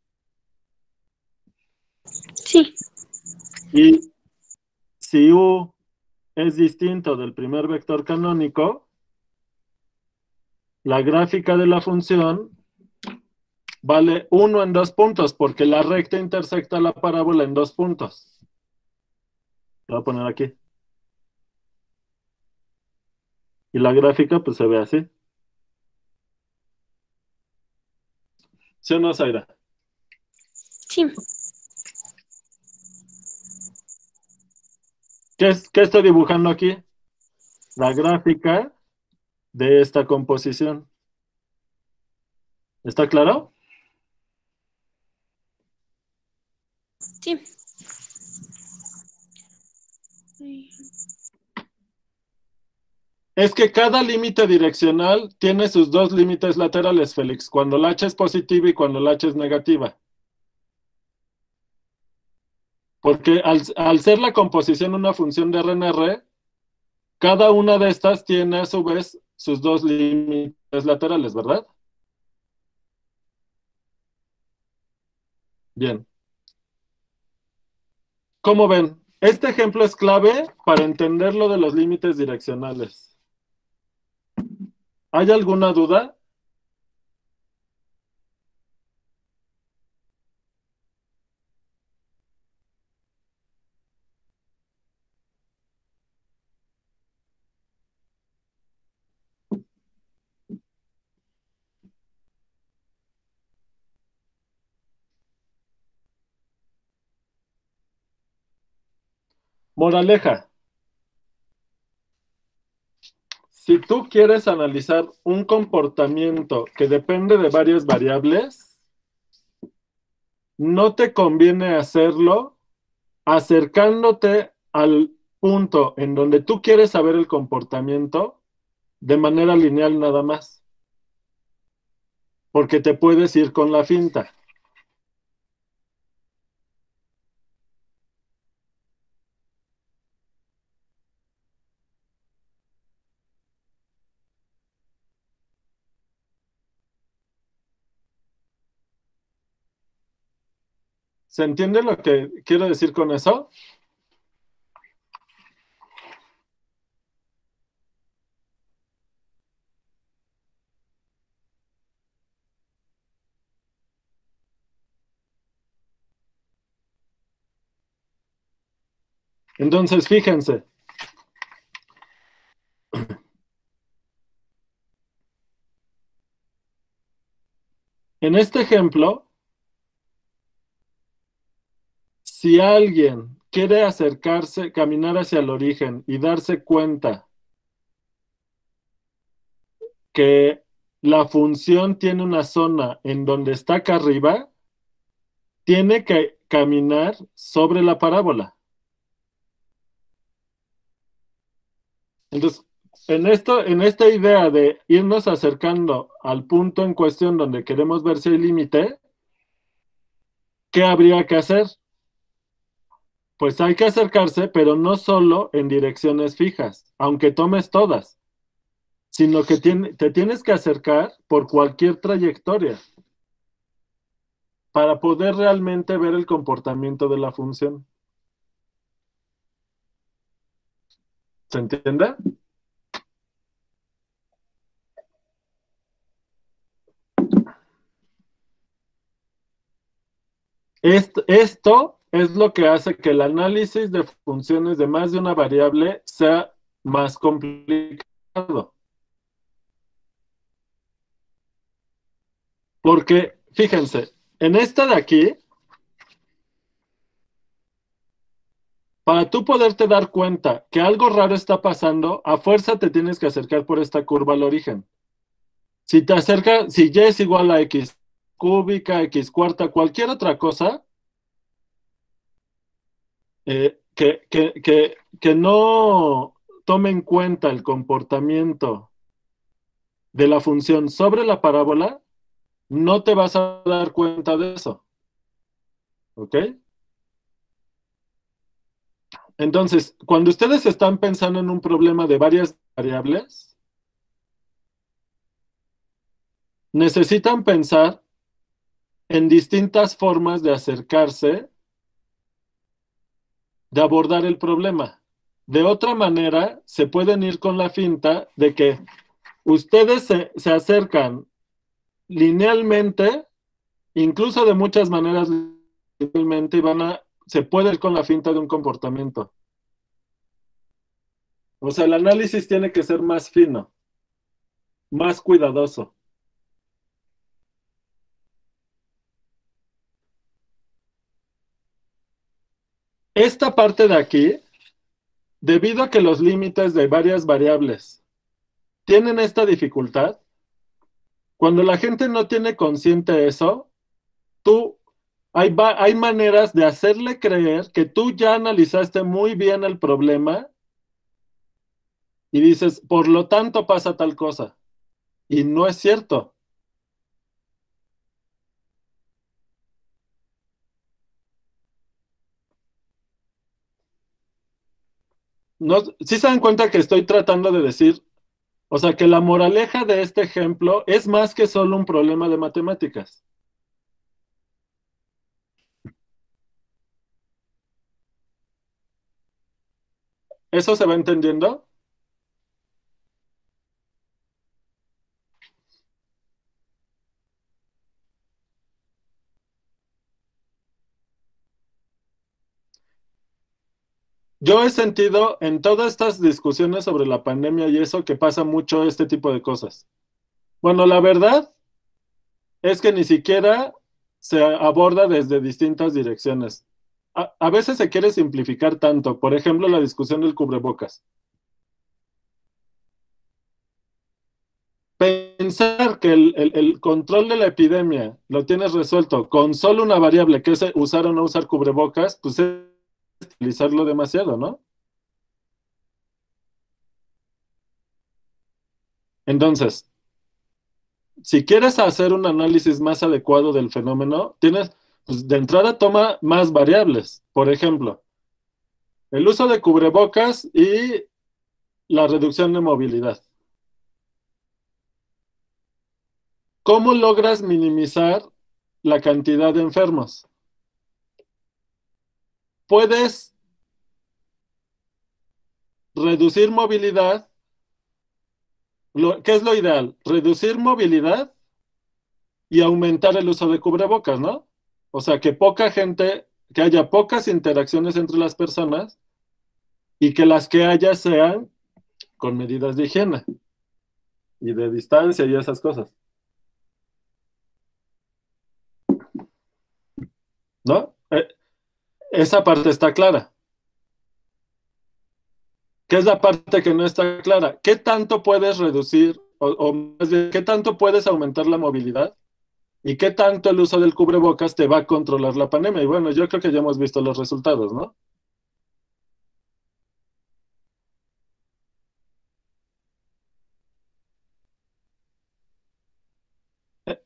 Sí. Y si U es distinto del primer vector canónico, la gráfica de la función vale 1 en dos puntos, porque la recta intersecta la parábola en dos puntos. Lo voy a poner aquí. Y la gráfica pues se ve así. ¿Sí o no, Zaira? Sí. ¿Qué estoy dibujando aquí? La gráfica de esta composición. ¿Está claro? Sí. Es que cada límite direccional tiene sus dos límites laterales, Félix, cuando la h es positiva y cuando la h es negativa. Porque al ser la composición una función de RNR, cada una de estas tiene a su vez sus dos límites laterales, ¿verdad? Bien. ¿Cómo ven? Este ejemplo es clave para entender lo de los límites direccionales. ¿Hay alguna duda? Moraleja. Si tú quieres analizar un comportamiento que depende de varias variables, no te conviene hacerlo acercándote al punto en donde tú quieres saber el comportamiento de manera lineal nada más, porque te puedes ir con la finta. ¿Se entiende lo que quiero decir con eso? Entonces, fíjense. En este ejemplo, si alguien quiere acercarse, caminar hacia el origen y darse cuenta que la función tiene una zona en donde está acá arriba, tiene que caminar sobre la parábola. Entonces, en esta idea de irnos acercando al punto en cuestión donde queremos ver si hay límite, ¿qué habría que hacer? Pues hay que acercarse, pero no solo en direcciones fijas, aunque tomes todas, sino que te tienes que acercar por cualquier trayectoria para poder realmente ver el comportamiento de la función. ¿Se entiende? Esto es lo que hace que el análisis de funciones de más de una variable sea más complicado. Porque, fíjense, en esta de aquí, para tú poderte dar cuenta que algo raro está pasando, a fuerza te tienes que acercar por esta curva al origen. Si te acercas, si y es igual a x cúbica, x cuarta, cualquier otra cosa, que no tome en cuenta el comportamiento de la función sobre la parábola, no te vas a dar cuenta de eso. ¿Ok? Entonces, cuando ustedes están pensando en un problema de varias variables, necesitan pensar en distintas formas de acercarse, de abordar el problema. De otra manera, se pueden ir con la finta de que ustedes se acercan linealmente, incluso de muchas maneras linealmente, y se puede ir con la finta de un comportamiento. O sea, el análisis tiene que ser más fino, más cuidadoso. Esta parte de aquí, debido a que los límites de varias variables tienen esta dificultad, cuando la gente no tiene consciente eso, hay maneras de hacerle creer que tú ya analizaste muy bien el problema y dices, por lo tanto pasa tal cosa. Y no es cierto. No, ¿sí se dan cuenta que estoy tratando de decir? O sea, que la moraleja de este ejemplo es más que solo un problema de matemáticas. ¿Eso se va entendiendo? Yo he sentido en todas estas discusiones sobre la pandemia y eso que pasa mucho este tipo de cosas. Bueno, la verdad es que ni siquiera se aborda desde distintas direcciones. A veces se quiere simplificar tanto, por ejemplo, la discusión del cubrebocas. Pensar que el control de la epidemia lo tienes resuelto con solo una variable que es usar o no usar cubrebocas, pues es utilizarlo demasiado, ¿no? Entonces, si quieres hacer un análisis más adecuado del fenómeno, pues de entrada toma más variables. Por ejemplo, el uso de cubrebocas y la reducción de movilidad. ¿Cómo logras minimizar la cantidad de enfermos? Puedes reducir movilidad. ¿Qué es lo ideal? Reducir movilidad y aumentar el uso de cubrebocas, ¿no? O sea, que haya pocas interacciones entre las personas y que las que haya sean con medidas de higiene y de distancia y esas cosas, ¿no? Esa parte está clara. ¿Qué es la parte que no está clara? ¿Qué tanto puedes reducir o más bien, qué tanto puedes aumentar la movilidad? ¿Y qué tanto el uso del cubrebocas te va a controlar la pandemia? Y bueno, yo creo que ya hemos visto los resultados, ¿no?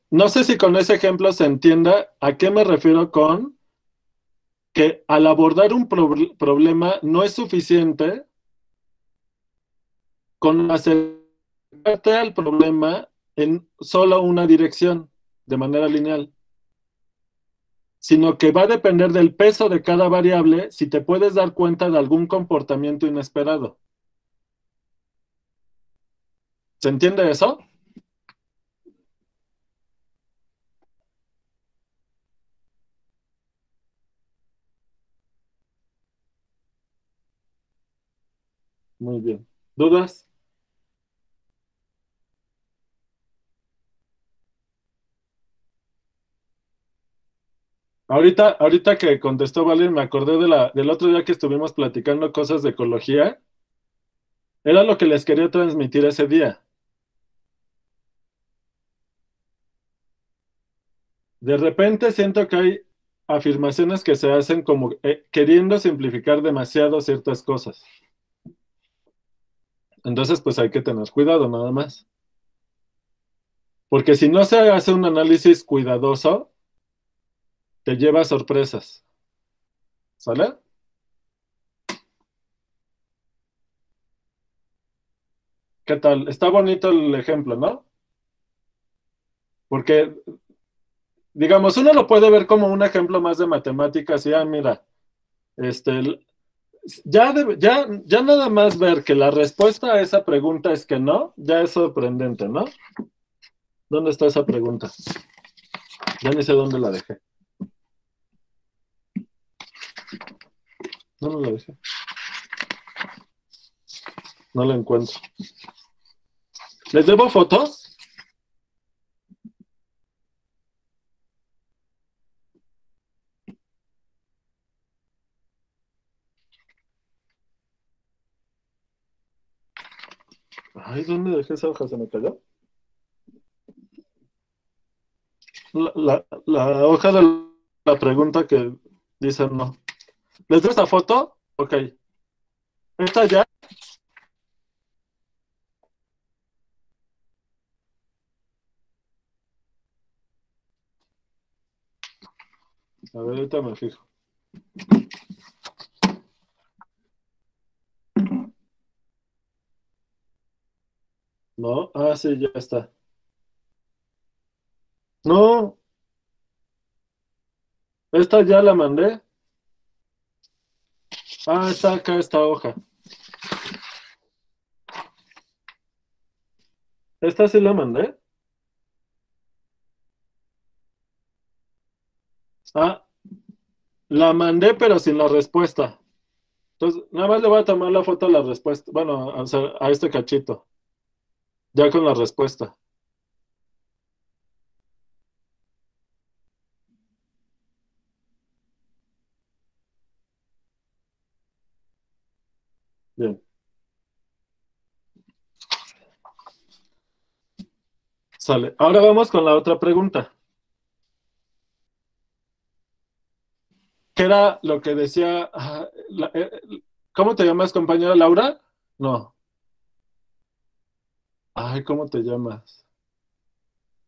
No sé si con ese ejemplo se entienda a qué me refiero con que al abordar un problema no es suficiente con acercarte al problema en solo una dirección, de manera lineal, sino que va a depender del peso de cada variable si te puedes dar cuenta de algún comportamiento inesperado. ¿Se entiende eso? Muy bien. ¿Dudas? Ahorita que contestó Valen, me acordé del otro día que estuvimos platicando cosas de ecología. Era lo que les quería transmitir ese día. De repente siento que hay afirmaciones que se hacen como queriendo simplificar demasiado ciertas cosas. Entonces, pues hay que tener cuidado nada más. Porque si no se hace un análisis cuidadoso, te lleva a sorpresas. ¿Sale? ¿Qué tal? Está bonito el ejemplo, ¿no? Porque, digamos, uno lo puede ver como un ejemplo más de matemáticas y, mira, este, ya nada más ver que la respuesta a esa pregunta es que no, ya es sorprendente, ¿no? ¿Dónde está esa pregunta? Ya ni sé dónde la dejé. No la dejé. No la encuentro. ¿Les debo fotos? Ay, ¿dónde dejé esa hoja? ¿Se me cayó? La hoja de la pregunta que dice no. ¿Les doy esta foto? Ok. ¿Esta ya? A ver, ahorita me fijo. No, sí, ya está. No, esta ya la mandé. Está acá esta hoja. ¿Esta sí la mandé? Ah, la mandé pero sin la respuesta. Entonces, nada más le voy a tomar la foto a la respuesta. Bueno, o sea, a este cachito. Ya con la respuesta. Bien. Sale. Ahora vamos con la otra pregunta. ¿Qué era lo que decía? ¿Cómo te llamas, compañera Laura? No. Ay, ¿cómo te llamas?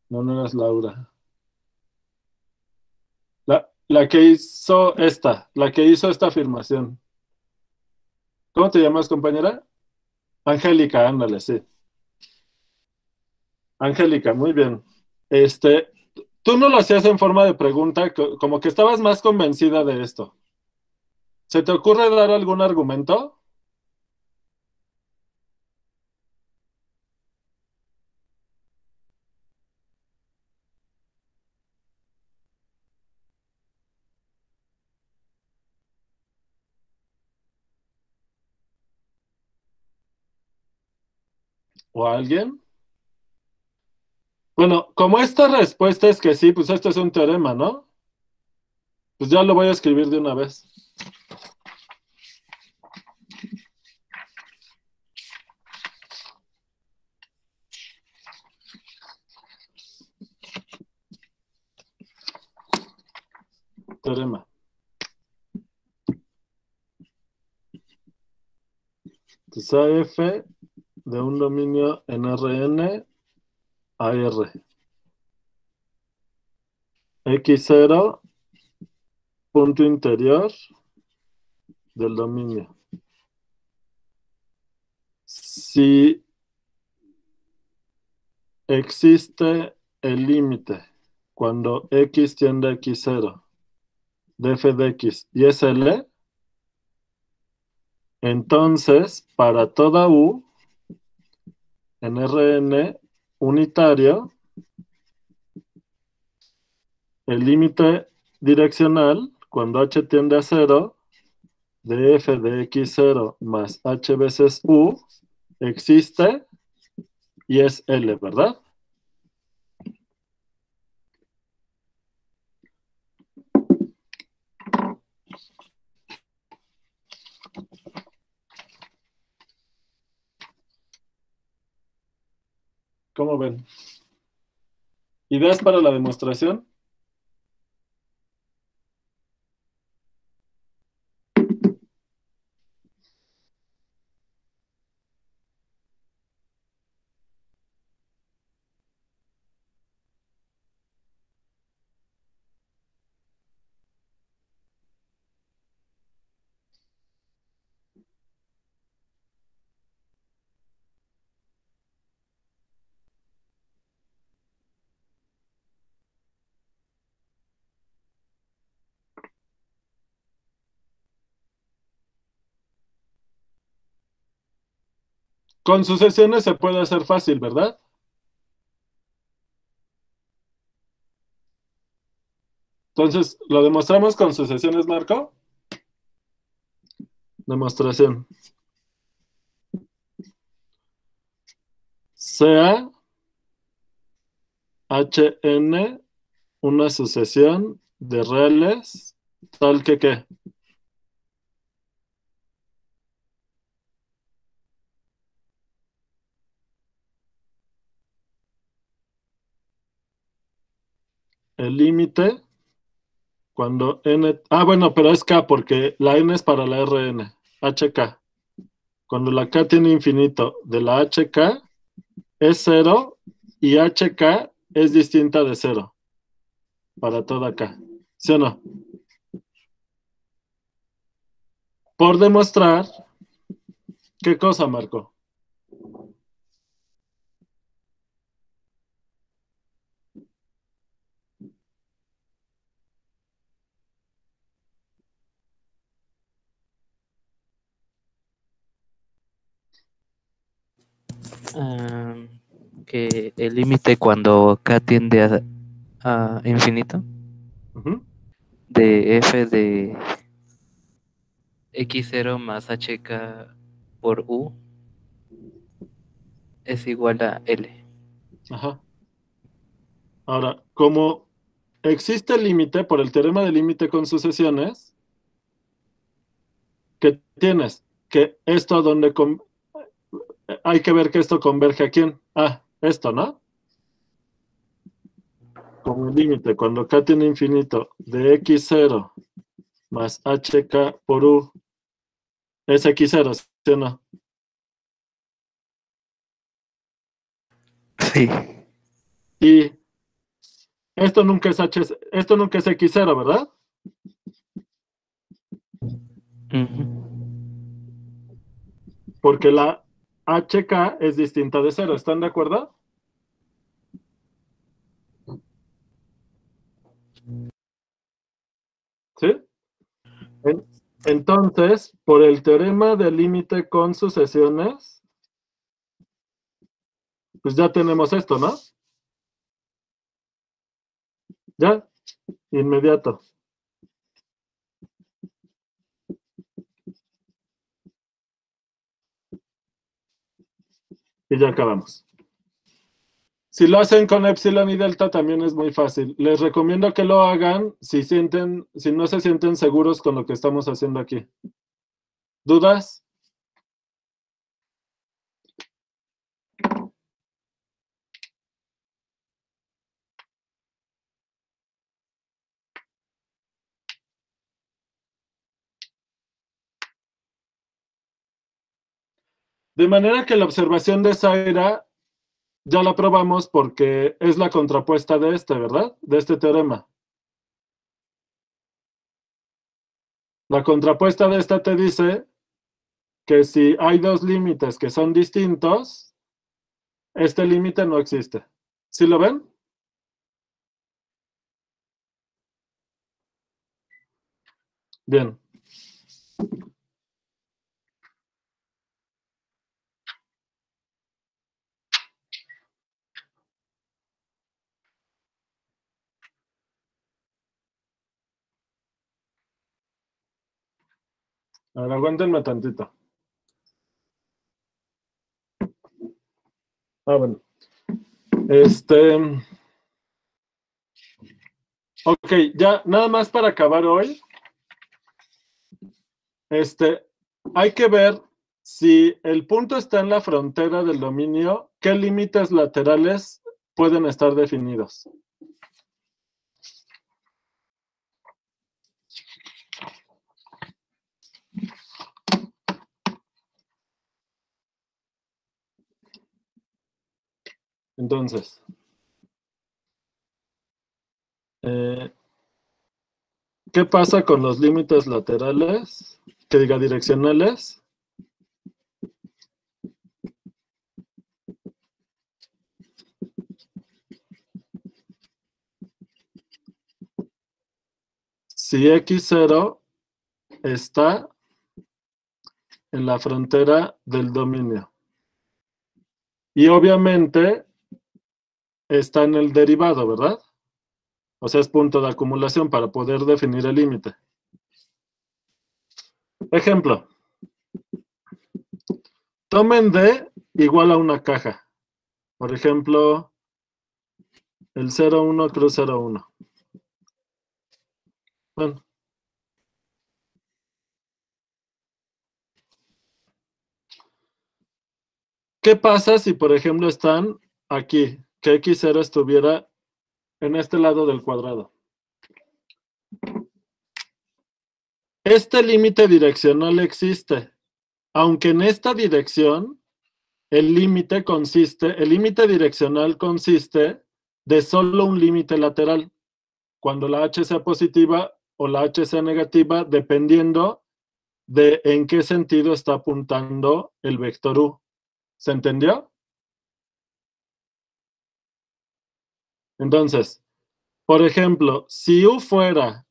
No, no eras Laura. La que hizo esta afirmación. ¿Cómo te llamas, compañera? Angélica, ándale, sí. Angélica, muy bien. Este, tú no lo hacías en forma de pregunta, como que estabas más convencida de esto. ¿Se te ocurre dar algún argumento? ¿O alguien? Bueno, como esta respuesta es que sí, pues esto es un teorema, ¿no? Pues ya lo voy a escribir de una vez. Teorema. Entonces AF de un dominio en Rn a R. X0, punto interior del dominio. Si existe el límite cuando x tiende a x0 de f de x y es L, entonces para toda u en Rn unitario, el límite direccional cuando h tiende a 0 de f de x0 más h veces u existe y es L, ¿verdad? ¿Cómo ven? ¿Ideas para la demostración? Con sucesiones se puede hacer fácil, ¿verdad? Entonces, ¿lo demostramos con sucesiones, Marco? Demostración. Sea Hn una sucesión de reales tal que ¿qué? El límite cuando n... Ah, bueno, pero es k porque la n es para la Rn. Hk. Cuando la k tiene infinito de la hk es 0 y hk es distinta de 0 para toda k. ¿Sí o no? Por demostrar, ¿qué cosa, Marco? Ah, que el límite cuando k tiende a infinito Ujú. de f de x0 más hk por u es igual a L. Ajá. Ahora, como existe el límite por el teorema del límite con sucesiones, ¿qué tienes? Que esto donde hay que ver que esto converge a quién. Ah, esto, ¿no? Como el límite, cuando k tiene infinito de x0 más hk por u es x0, ¿sí o no? Sí. Y esto nunca es esto nunca es x0, ¿verdad? Ujú. Porque la hk es distinta de 0, ¿están de acuerdo? ¿Sí? Entonces, por el teorema del límite con sucesiones, pues ya tenemos esto, ¿no? Ya, inmediato. Y ya acabamos. Si lo hacen con epsilon y delta también es muy fácil. Les recomiendo que lo hagan si no se sienten seguros con lo que estamos haciendo aquí. ¿Dudas? De manera que la observación de Zaira ya la probamos porque es la contrapuesta de este, ¿verdad? De este teorema. La contrapuesta de esta te dice que si hay dos límites que son distintos, este límite no existe. ¿Sí lo ven? Bien. Ahora aguántenme tantito. Bueno. Ok, ya nada más para acabar hoy. Hay que ver si el punto está en la frontera del dominio, ¿qué límites laterales pueden estar definidos? Entonces, ¿qué pasa con los límites laterales? Que diga direccionales. Si x0 está en la frontera del dominio. Y obviamente está en el derivado, ¿verdad? O sea, es punto de acumulación para poder definir el límite. Ejemplo. Tomen D igual a una caja. Por ejemplo, el 0,1 cruz 0,1. Bueno. ¿Qué pasa si, por ejemplo, están aquí? Que x0 estuviera en este lado del cuadrado. Este límite direccional existe, aunque en esta dirección el límite direccional consiste de solo un límite lateral, cuando la h sea positiva o la h sea negativa, dependiendo de en qué sentido está apuntando el vector u. ¿Se entendió? Entonces, por ejemplo, si u fuera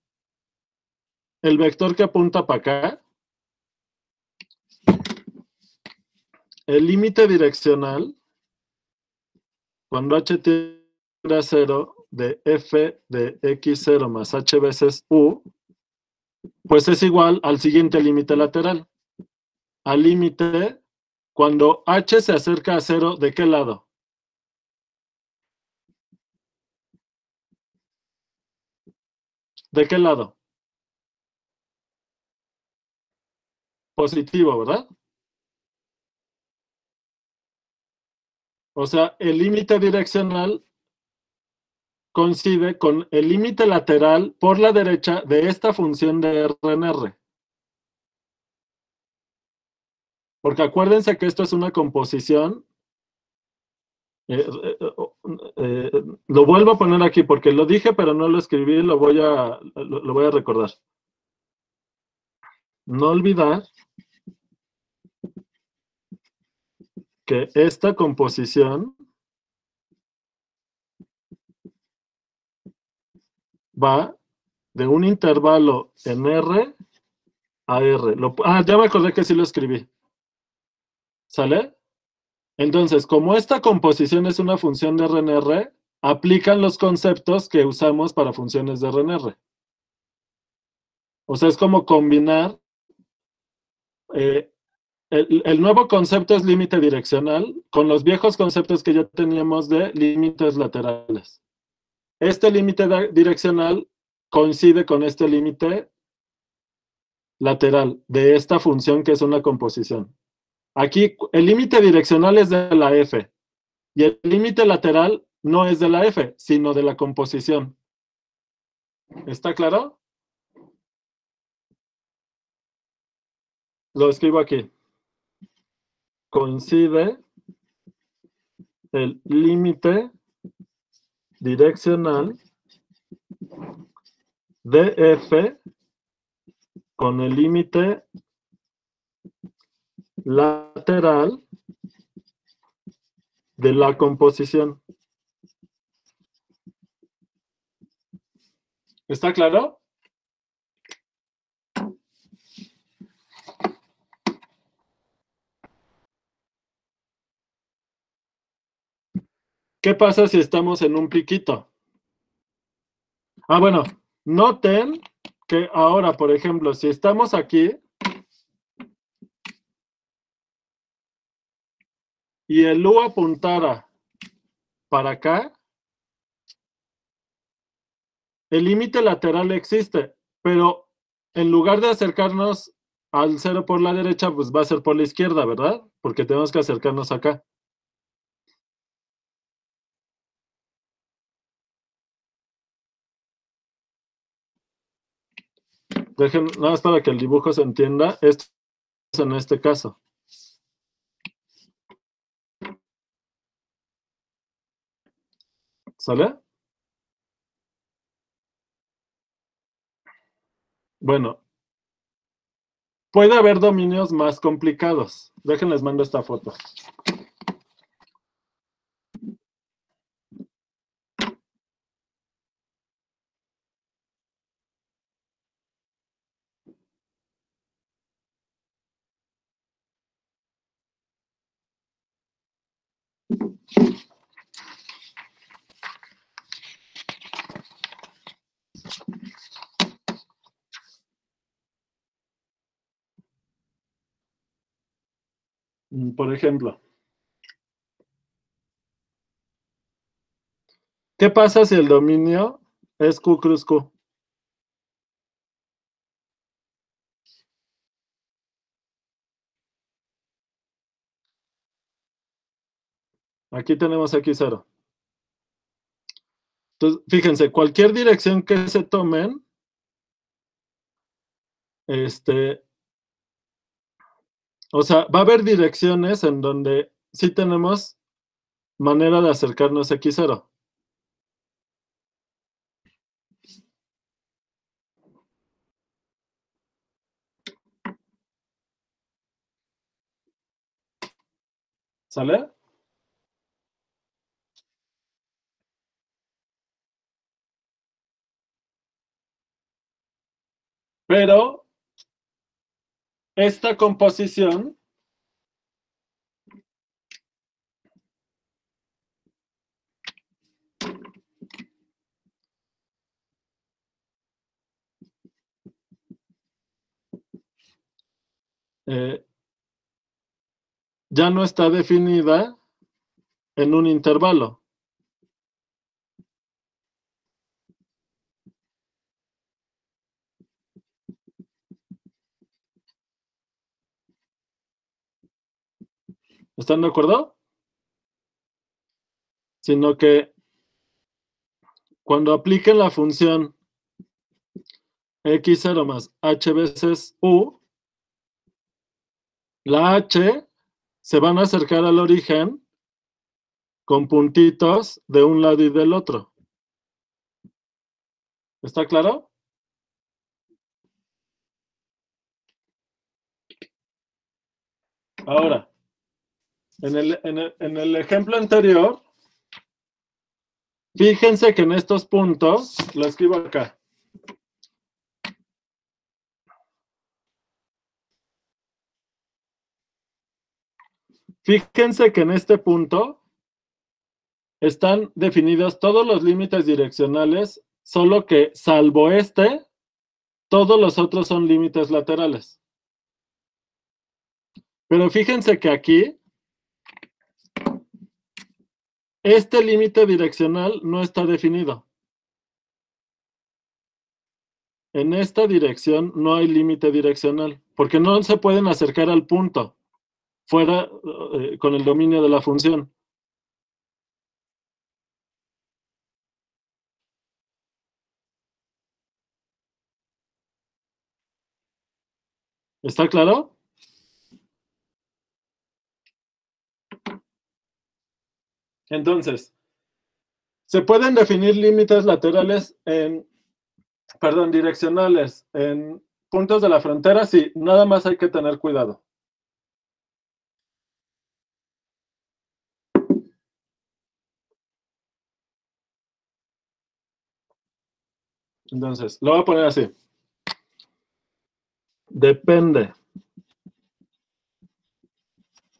el vector que apunta para acá, el límite direccional, cuando h tiende a 0 de f de x0 más h veces u, pues es igual al siguiente límite lateral. Al límite, cuando h se acerca a 0, ¿de qué lado? ¿De qué lado? Positivo, ¿verdad? O sea, el límite direccional coincide con el límite lateral por la derecha de esta función de R en R. Porque acuérdense que esto es una composición. Lo vuelvo a poner aquí porque lo dije, pero no lo escribí, lo voy a recordar. No olvidar que esta composición va de un intervalo en R a R. Ya me acordé que sí lo escribí. ¿Sale? Entonces, como esta composición es una función de R en R, aplican los conceptos que usamos para funciones de R en R. O sea, es como combinar el nuevo concepto es límite direccional, con los viejos conceptos que ya teníamos de límites laterales. Este límite direccional coincide con este límite lateral de esta función que es una composición. Aquí el límite direccional es de la f y el límite lateral no es de la f, sino de la composición. ¿Está claro? Lo escribo aquí. Coincide el límite direccional de f con el límite lateral de la composición. ¿Está claro? ¿Qué pasa si estamos en un piquito? Ah, bueno, noten que ahora, por ejemplo, si estamos aquí y el U apuntara para acá, el límite lateral existe, pero en lugar de acercarnos al 0 por la derecha, pues va a ser por la izquierda, ¿verdad? Porque tenemos que acercarnos acá. Dejen, nada más para que el dibujo se entienda, esto es en este caso. ¿Sale? Bueno, puede haber dominios más complicados. Déjenles mando esta foto. Por ejemplo, ¿qué pasa si el dominio es Q cruz Q? Aquí tenemos X0. Entonces, fíjense, cualquier dirección que se tomen, o sea, va a haber direcciones en donde sí tenemos manera de acercarnos a X0. ¿Sale? Pero esta composición ya no está definida en un intervalo. ¿Están de acuerdo? Sino que cuando apliquen la función x0 más h veces u, la h se van a acercar al origen con puntitos de un lado y del otro. ¿Está claro? Ahora, en el ejemplo anterior, fíjense que en estos puntos, lo escribo acá. Fíjense que en este punto están definidos todos los límites direccionales, solo que salvo este, todos los otros son límites laterales. Pero fíjense que aquí, este límite direccional no está definido. En esta dirección no hay límite direccional, porque no se pueden acercar al punto fuera con el dominio de la función. ¿Está claro? Entonces, se pueden definir límites laterales direccionales en puntos de la frontera, sí, nada más hay que tener cuidado. Entonces, lo voy a poner así. Depende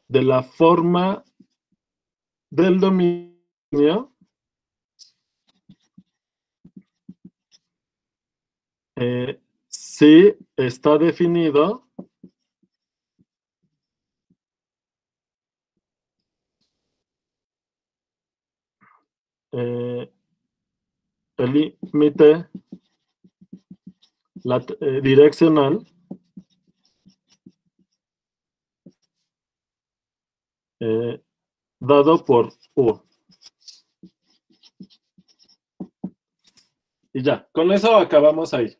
de la forma del dominio, si está definido el límite direccional dado por U. Y ya, con eso acabamos ahí.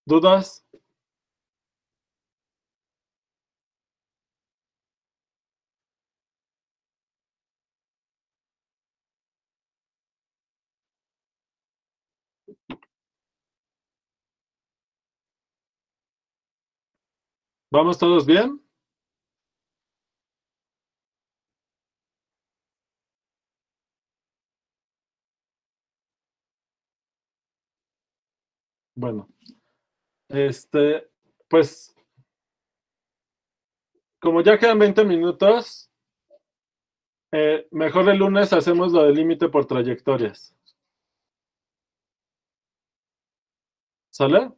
¿Dudas? ¿Vamos todos bien? Bueno, pues, como ya quedan 20 minutos, mejor el lunes hacemos lo del límite por trayectorias. ¿Sale?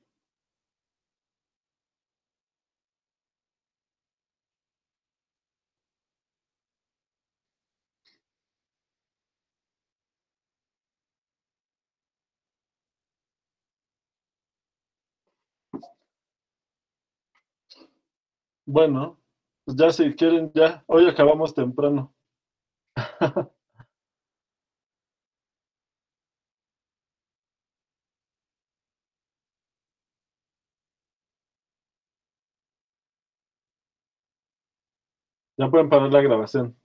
Bueno, pues ya si quieren, ya. Hoy acabamos temprano. Ya pueden parar la grabación.